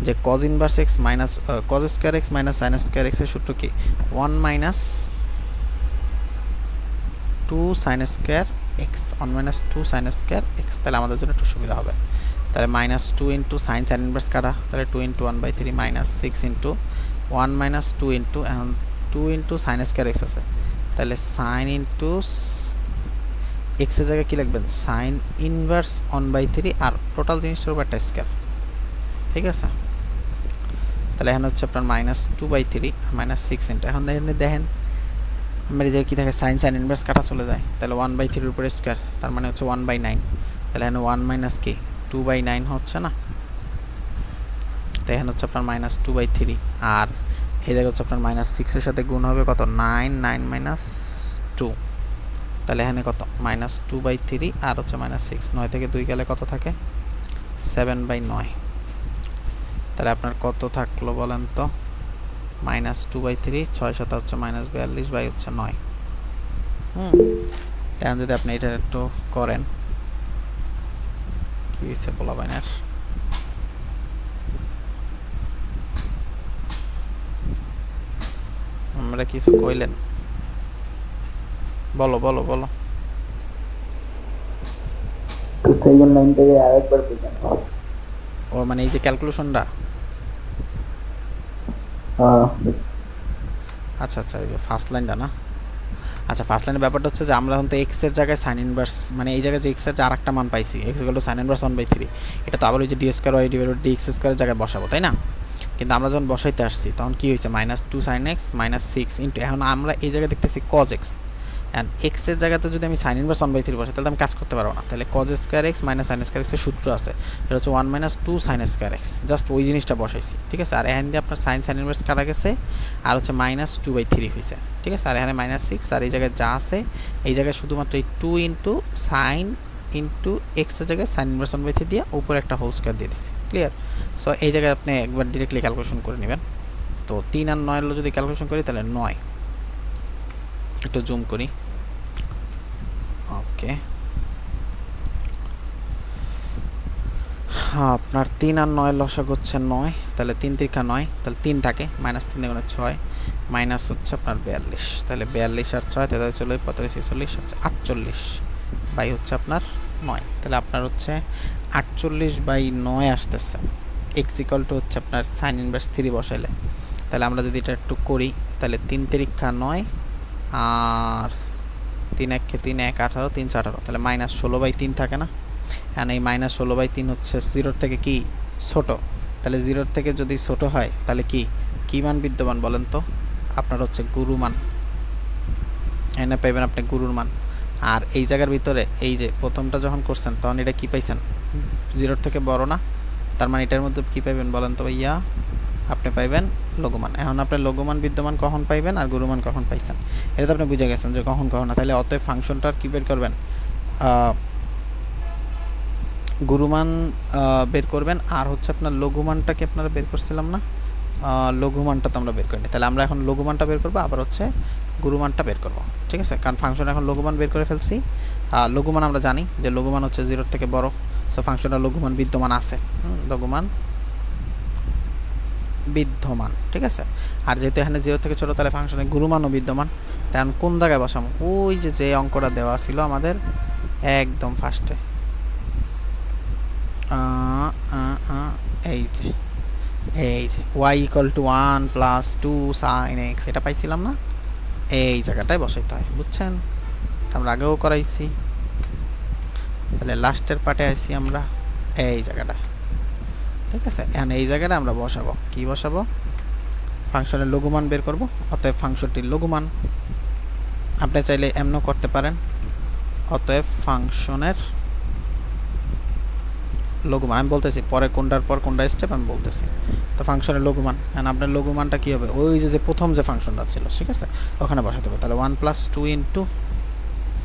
যে cos inverse x minus cos square x minus sin square x এর সূত্র কি? 1 minus 2 sin square x, 1 minus 2 sin square x। তাহলে আমাদের জন্য একটু সুবিধা হবে। তাহলে মাইনাস 2 ইন্টু sin ইনভার্স কাটা, তাহলে 2 into 1/3 minus 6 into 1 minus 2 into, এখন 2 ইন্টু sin স্কয়ার x আছে, তাহলে sin ইন্টু x এর জায়গায় কী লিখবেন? sin ইনভার্স 1/3 আর টোটাল জিনিসটার উপর একটা স্কয়ার। ঠিক আছে, তাহলে এখন হচ্ছে আপনার মাইনাস 2/3 মাইনাস 6 ইন্টু, এখন দেখেন আমার এই জায়গায় কী থাকে? sin ইনভার্স কাটা চলে যায়, তাহলে 1/3 এর উপরে স্কয়ার, তার মানে হচ্ছে 1/9। তাহলে এখানে 1 মাইনাস কি 2/9 হচ্ছে না? তো এখানে হচ্ছে আপনার মাইনাস 2/3, আর এই জায়গায় হচ্ছে আপনার মাইনাস 6 এর সাথে গুণ হবে কত? 9, 9 মাইনাস 2, তাহলে এখানে কত? মাইনাস 2/3 আর হচ্ছে মাইনাস 6, 9 থেকে 2 গেলে কত থাকে? 7/9। তাহলে আপনার কত থাকলো বলেন তো? মাইনাস 2/3, 6 সাথে হচ্ছে মাইনাস 42 বাই হচ্ছে 9। এখন যদি আপনি এটা একটু করেন, কি হচ্ছে বলা বাইনার, আমরা কিছু কইলেন, বলো বলো বলো। ও মানে এই যে ক্যালকুলেশনটা, আচ্ছা আচ্ছা, এই যে ফার্স্ট লাইনটা না? আচ্ছা, ফার্স্ট লাইনের ব্যাপারটা হচ্ছে যে আমরা হয়তো এক্স এর জায়গায় সাইন ইনভার্স, মানে এই জায়গায় যে এক্স এর যে আরেকটা মান পাইছি x = sin ইনভার্স 1/3, এটা তো আবার ওই যে d square y divided dx স্কয়ারের জায়গায় বসাবো, তাই না? কিন্তু আমরা যখন বসাইতে আসছি তখন কি হয়েছে? Minus 2 sin x minus 6 into, এখন আমরা এই জায়গায় দেখতেছি cos x, অ্যান্ড এক্স এর জায়গাতে যদি আমি সাইন ইনভার্স 1/3 বসাই তাহলে আমি কাজ করতে পারবো না, তাহলে cos square x minus sine square এক্সের সূত্র আছে, এটা হচ্ছে 1 - 2 সাইন স্কোয়ার এক্স, জাস্ট ওই জিনিসটা বসাইছি, ঠিক আছে। আর এখান দিয়ে আপনার সাইন ইনভার্স কাটা গেছে আর হচ্ছে -2/3 হয়েছে, ঠিক আছে। আর এখানে -6 আর এই জায়গায় যা আছে এই জায়গায় শুধুমাত্র এই 2 ইন্টু সাইন ইন্টু এক্সের জায়গায় সাইন ইনভার্স 1/3 দিয়ে উপরে একটা হোল স্কোয়ার দিয়ে দিচ্ছি, ক্লিয়ার। সো এই জায়গায় আপনি একবার ডিরেক্টলি ক্যালকুলেশন করে নেবেন। তো 3 আর 9 যদি ক্যালকুলেশন করি তাহলে 9, একটু জুম করি, ওকে। হ্যাঁ, আপনার 3 আর 9 লসাগু হচ্ছে 9, তাহলে 3 × 9 তাহলে 3 থাকে, -3 × 6 মাইনাস হচ্ছে আপনার 42, তাহলে 42 আর 6 তাহলে চলে 35 46 48 বাই হচ্ছে আপনার 9, তাহলে আপনার হচ্ছে 48/9 আসতেছে। এক্স ইকুয়াল টু হচ্ছে আপনার সাইন ইনভার্স 3 বসাইলে, তাহলে আমরা যদি এটা একটু করি তাহলে 3 × 9 আর 3 × 3 1 18 3 × 18, তাহলে -16/3 থাকে না। এখন এই -16/3 হচ্ছে 0 থেকে কি ছোট, তাহলে 0 থেকে যদি ছোট হয় তাহলে কি মান বিদ্যমান বলেন তো, আপনার হচ্ছে গুরু মান, এনে পাইবেন আপনি গুরুর মান। আর এই জায়গার ভিতরে এই যে প্রথমটা যখন করছেন তখন এটা কি পাইছেন, 0 থেকে বড় না, তার মানে এটার মধ্যে কি পাইবেন বলেন তো ভাইয়া, আপনি পাইবেন লঘুমান। এখন আপনি লঘুমান বিদ্যমান কখন পাইবেন আর গুরুমান কখন পাইছেন, এটা তো আপনি বুঝে গেছেন যে কখন না, তাহলে অতএব ফাংশনটার কি বের করবেন, গুরুমান বের করবেন। আর হচ্ছে আপনার লঘুমানটাকে আপনারা বের করছিলাম না, লঘুমানটা তো আমরা বের করিনি, তাহলে আমরা এখন লঘুমানটা বের করবো, আবার হচ্ছে গুরুমানটা বের করব, ঠিক আছে। কারণ ফাংশন এখন লঘুমান বের করে ফেলছি, লঘুমান আমরা জানি যে লঘুমান হচ্ছে 0 থেকে বড়, সো ফাংশনটা লঘুমান বিদ্যমান আছে, লঘুমান বিদ্যমান, ঠিক আছে। আর যেহেতু এখানে 0 থেকে ছোট তাহলে ফাংশনের গুরুমানও বিদ্যমান, তাই কোন জায়গায় বসাবো, ওই যে অঙ্কটা দেওয়া ছিল আমাদের একদম ফার্স্টে, এই যে y = 1 + 2 sin x, এটা পাইছিলাম না, এই জায়গাটায় বসাইতে হয়, বুঝছেন, আমরা আগেও করাইছি। তাহলে লাস্টের পার্টে আসি আমরা এই জায়গাটা, ঠিক আছে। এখন এই জায়গাটা আমরা বসাবো, কি বসাবো, ফাংশনের লঘুমান বের করব, অতএব ফাংশনটির লঘুমান। আপনি চাইলে এমনও করতে পারেন, অতএব ফাংশনের লঘুমান, আমি বলতেছি পরে কোনটার পর কোনটা স্টেপ আমি বলতেছি। তো ফাংশনের লঘুমান, এখন আপনার লঘুমানটা কী হবে, ওই যে প্রথম যে ফাংশনটা ছিল, ঠিক আছে, ওখানে বসাতে হবে। তাহলে 1 + 2 ×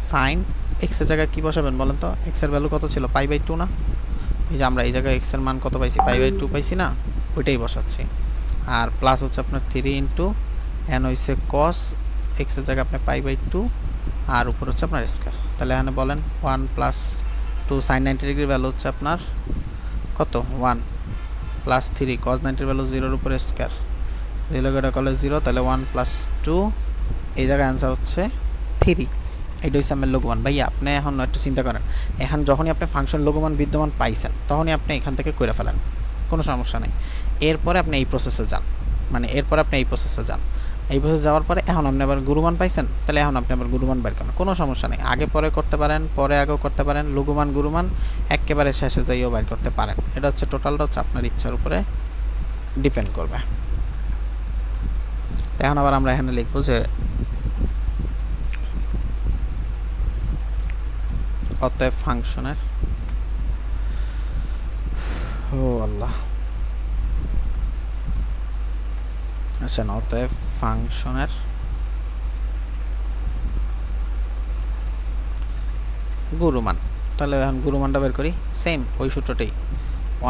সাইন এক্সের জায়গায় কী বসাবেন বলেন তো, এক্সের ভ্যালু কত ছিল, π/2 না, এই যে আমরা এই জায়গায় এক্সের মান কত পাইছি, π/2 পাইছি না, ওইটাই বসাচ্ছি। আর প্লাস হচ্ছে আপনার 3 × n হইছে cos এক্সের জায়গায় আপনার π/2 আর উপর হচ্ছে আপনার স্কোয়ার, তাহলে এখানে বলেন 1 + 2 sin 90 ডিগ্রির ভ্যালু হচ্ছে আপনার কত 1 + 3 cos 90 ভ্যালু 0 উপরে স্কোয়ার, 0 করলে 0, তাহলে 1 + 2, এই জায়গায় অ্যান্সার হচ্ছে 3। এটা হচ্ছে আমার লঘুমান। ভাইয়া আপনি এখন একটু চিন্তা করেন, এখন যখনই আপনি ফাংশন লঘুমান বিদ্যমান পাইছেন তখনই আপনি এখান থেকে করে ফেলেন, কোনো সমস্যা নেই। এরপরে আপনি এই প্রসেসে যান, এই প্রসেস যাওয়ার পরে এখন আপনি আবার গুরুমান পাইছেন, তাহলে এখন আপনি আবার গুরুমান বের করেন, কোনো সমস্যা নেই, আগে পরে করতে পারেন, পরে আগেও করতে পারেন, লঘুমান গুরুমান একেবারে শেষে যাইও বের করতে পারেন, এটা হচ্ছে টোটালটা হচ্ছে আপনার ইচ্ছার উপরে ডিপেন্ড করবে। এখন আবার আমরা এখানে লিখবো যে অতএব ফাংশনের অতএব ফাংশনের গুরুমান, তাহলে এখন গুরুমানটা বের করি, সেম ওই সূত্রটাই,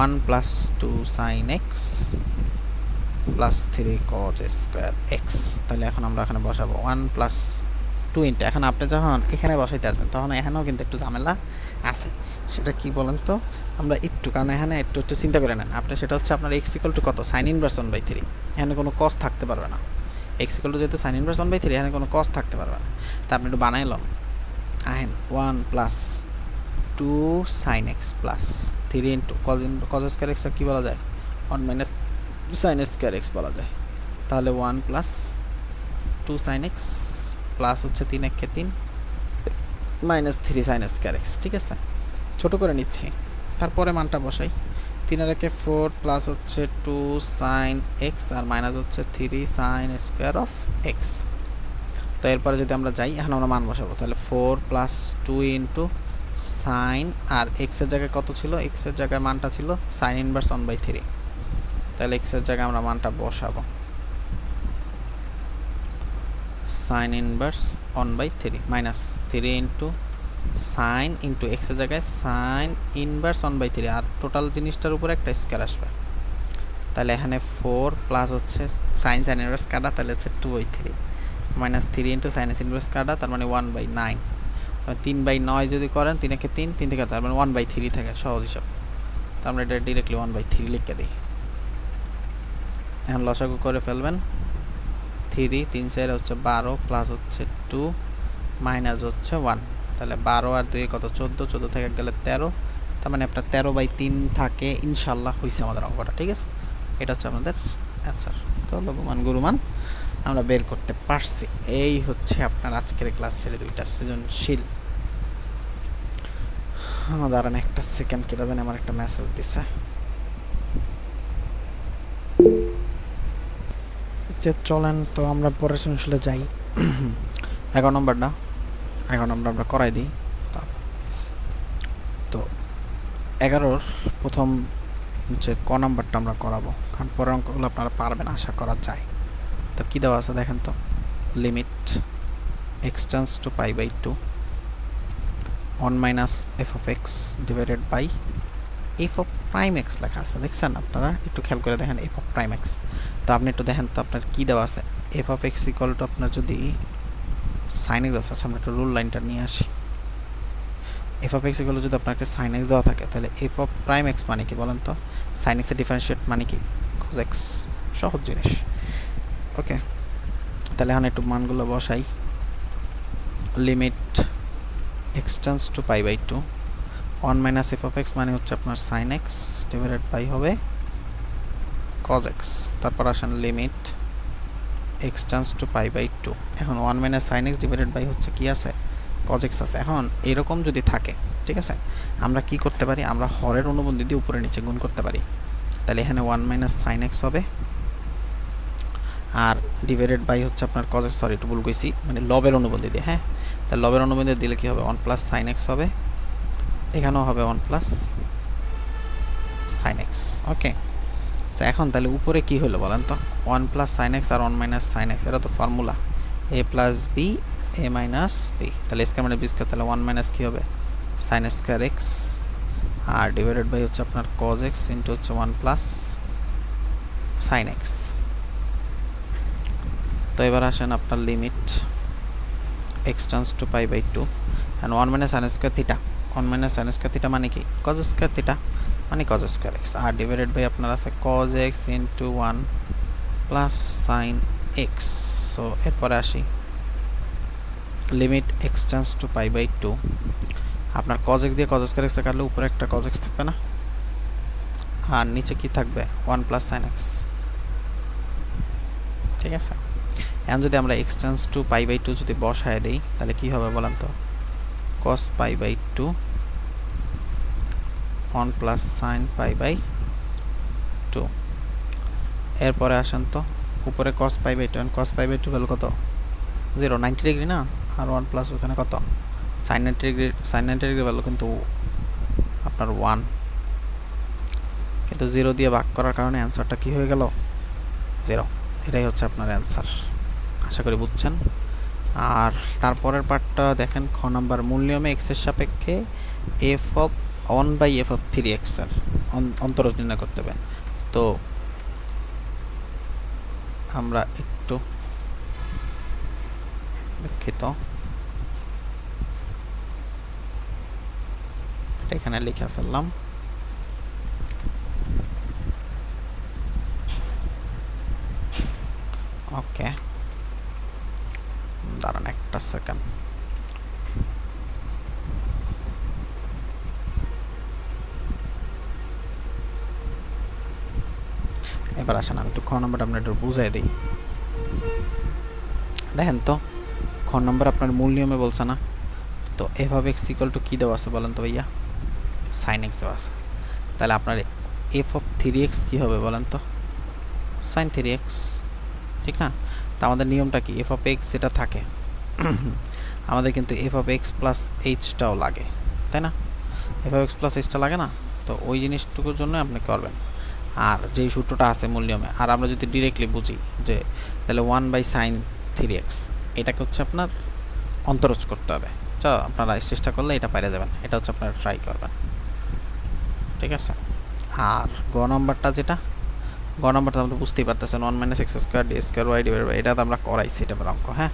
1 + 2 sin x + 3 cos square x, তাহলে এখন আমরা এখানে বসাবো 1 + 2 × এখন আপনি যখন এখানে বসাইতে আসবেন তখন এখানেও কিন্তু একটু ঝামেলা আছে, সেটা কি বলেন তো, আমরা একটু, কারণ এখানে একটু চিন্তা করে নেন আপনি, সেটা হচ্ছে আপনার x = কত, sin ইনভার্স 1/3, এখানে কোনো cos থাকতে পারবে না, x = যেহেতু sin ইনভার্স 1/3, এখানে কোনো cos থাকতে পারবে না, তা আপনি একটু বানাইলাম, আহেন 1 + 2 sin x + 3 × cos square x কি বলা যায়, 1 - sin স্কোয়ার x বলা যায়, তাহলে 1 + 2 sin x প্লাস হচ্ছে 3 × 3 -3 sin স্কোয়ার x, ঠিক আছে, ছোট করে নিচ্ছি, তারপরে মানটা বসাই, 3 আর 1 4 প্লাস হচ্ছে 2 sin x আর মাইনাস হচ্ছে 3 sin স্কোয়ার অফ x, তো এরপরে যদি আমরা যাই, এখন আমরা মান বসাবো, তাহলে 4 প্লাস 2 ইন্টু সাইন, আর এক্সের জায়গায় কত ছিল, এক্সের জায়গায় মানটা ছিল সাইন ইনভার্স 1/3, তাহলে এক্সের জায়গায় আমরা মানটা বসাবো sign inverse 1/3 minus 3 into sign into এক্সের জায়গায় সাইন ইনভার্স 1/3, আর টোটাল জিনিসটার উপরে একটা স্কয়ার আসবে, তাহলে এখানে 4 প্লাস হচ্ছে সাইন ইনভার্স কাটা, তাহলে হচ্ছে 2/3 মাইনাস 3 ইন্টু সাইন ইনভার্স কাটা, তার মানে 1/9, 3/9 যদি করেন 3 একে 3, 3 থেকে তার মানে 1/3 থাকে, সহজ হিসাব। তো আমরা এটা ডিরেক্টলি 1/3 লিখে দিই। এখন লসাগু করে ফেলবেন, 3 3 4 হচ্ছে 12 প্লাস হচ্ছে 2 মাইনাস হচ্ছে 1, তাহলে 12 আর 2 কত 14, 14 থেকে গেলে 13, তার মানে আপনার 13/3 থাকে। ইনশাল্লাহ হয়েছে আমাদের অঙ্কটা, ঠিক আছে। এটা হচ্ছে আমাদের অ্যান্সার। তো লঘুমান গুরুমান আমরা বের করতে পারছি। এই হচ্ছে আপনার আজকের ক্লাসের 2টা সৃজনশীল। দাঁড়ান একটা সেকেন্ড, কেটে দেন, আমার একটা মেসেজ দিছে। যে চলেন তো আমরা পরের সৃজনশীলে যাই। 11 নম্বরটা আমরা করাই দিই। তো 11-র প্রথম যে ক নাম্বারটা আমরা করাবো, কারণ পরের অঙ্কগুলো আপনারা পারবেন আশা করা যায়। তো কী দেওয়া আছে দেখেন তো, limit x tends to π/2 1 minus f of x divided by F of prime x লেখা আছে, দেখছেন আপনারা একটু খেয়াল করে দেখেন, এফ অফ প্রাইম এক্স। তো আপনি একটু দেখেন তো আপনার কী দেওয়া আছে, F of x equal to আপনার যদি সাইন এক্স আছে, আমরা একটু রুল লাইনটা নিয়ে আসি। এফ অফ এক্স ইকুয়াল যদি আপনাকে সাইন এক্স দেওয়া থাকে, তাহলে এফ অফ প্রাইম এক্স মানে কি বলেন তো, সাইন এক্সের ডিফারেন্সিয়েট মানে কি কজ এক্স, সহজ জিনিস। ওকে, তাহলে এখন একটু মানগুলো বসাই। Limit x tends to π/2 1 minus f of x মানে হচ্ছে আপনার সাইন এক্স ডিভাইডেড বাই হবে কজ এক্স। তারপর আসেন লিমিট এক্স টেন্ডস টু π/2, এখন 1 minus sine x divided by হচ্ছে কি আছে, কজ এক্স আছে। এখন এরকম যদি থাকে, ঠিক আছে, আমরা কি করতে পারি, আমরা হরের অনুবন্ধী দিয়ে উপরে নিচে গুণ করতে পারি। তাহলে এখানে 1 মাইনাস সাইন এক্স হবে, আর ডিভাইডেড বাই হচ্ছে আপনার কজ এক্স, সরি একটু ভুল কইছি, মানে লবের অনুবন্ধী দিয়ে, হ্যাঁ। তাহলে লবের অনুবন্ধী দিলে কি হবে, 1 প্লাস সাইন এক্স হবে, এখানেও হবে 1 প্লাস সাইন এক্স। ওকে, এখন তাহলে উপরে কি হলো বলেন তো, 1 প্লাস সাইন এক্স আর 1 মাইনাস সাইন এক্স, এটা তো formula a plus b a minus B, তাহলে স্কয়ার মানে বি স্কয়ার, তাহলে 1 মাইনাস কী হবে সাইন স্কয়ার এক্স, আর ডিভাইডেড বাই হচ্ছে আপনার কজ এক্স ইন্টু হচ্ছে 1 প্লাস সাইন এক্স। তো এবার আসেন আপনার limit x tends to π/2 and 1 minus sine square theta, 1 minus sine square theta মানে কি কজ স্কয়ার থিটা মানে কজ স্কয়ার এক্স, আর ডিভাইডেড বাই আপনার আছে cos x into 1 plus sine x. So এরপরে আসি লিমিট এক্স টেন্ডস টু π/2, আপনার cos x দিয়ে কজ স্কয়ার এক্স কাটলে উপরে একটা কজ এক্স থাকবে না, আর নিচে কি থাকবে 1 প্লাস সাইন এক্স, ঠিক আছে। এখন যদি আমরা এক্স টেন্ডস টু π/2 যদি বসায় দিই, তাহলে কি হবে বলেন তো, cos π/2 1 প্লাস সাইন π/2। এরপরে আসেন তো উপরে cos π/2, cos π/2 ভ্যালু কত 0, 90 ডিগ্রি না, আর 1 প্লাস ওখানে কত sine 90 degree, sine 90 degree value কিন্তু আপনার 1, কিন্তু 0 দিয়ে ভাগ করার কারণে অ্যান্সারটা কি হয়ে গেল 0। এটাই হচ্ছে আপনার অ্যান্সার, আশা করি বুঝছেন। আর তারপরের পার্টটা দেখেন, খ নাম্বার মূল নিয়মে এক্স এর সাপেক্ষে F of 1/f of 3x এর অন্তরজ নির্ণয় করতে হবে। তো আমরা একটু দুঃখিত, এখানে লিখে ফেললাম। ওকে, দাঁড়ান একটা সেকেন্ড। এবার আসেন আমি একটু খ নম্বরটা আপনার একটু বুঝাই দিই। দেখেন তো খ নম্বর আপনার মূল নিয়মে বলছে না, তো f of x equal to কী দেওয়া আছে বলেন তো ভাইয়া, সাইন এক্স দেওয়া আছে। তাহলে আপনার এফ অফ 3x কী হবে বলেন তো, সাইন 3x, ঠিক না। তো আমাদের নিয়মটা কি, এফ অফ এক্স যেটা থাকে আমাদের কিন্তু এফ অফ এক্স প্লাস এইচটাও লাগে, তাই না? এফ অফ এক্স প্লাস এইচটা লাগে না, তো ওই জিনিসটুকুর জন্য আপনি করবেন। আর যেই সূত্রটা আছে মূল নিয়মে, আর আমরা যদি ডিরেক্টলি বুঝি যে তাহলে 1/sin 3x, এটাকে হচ্ছে আপনার অন্তরজ করতে হবে। আপনারা চেষ্টা করলে এটা পাইরে যাবেন, এটা হচ্ছে আপনারা ট্রাই করবেন, ঠিক আছে? আর গ নম্বরটা যেটা, গ নম্বরটা আমরা বুঝতেই পারতেছেন, 1 - x² d² y/, এটা তো আমরা করাইছি, এটা অঙ্ক। হ্যাঁ,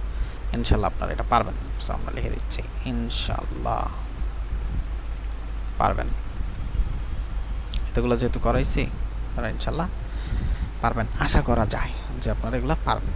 ইনশাল্লাহ আপনারা এটা পারবেন। সো আমরা লিখে দিচ্ছি ইনশাল্লাহ পারবেন। এতগুলো যেহেতু করাইছি, আপনারা ইনশাল্লাহ পারবেন, আশা করা যায় যে আপনারা এগুলো পারবেন।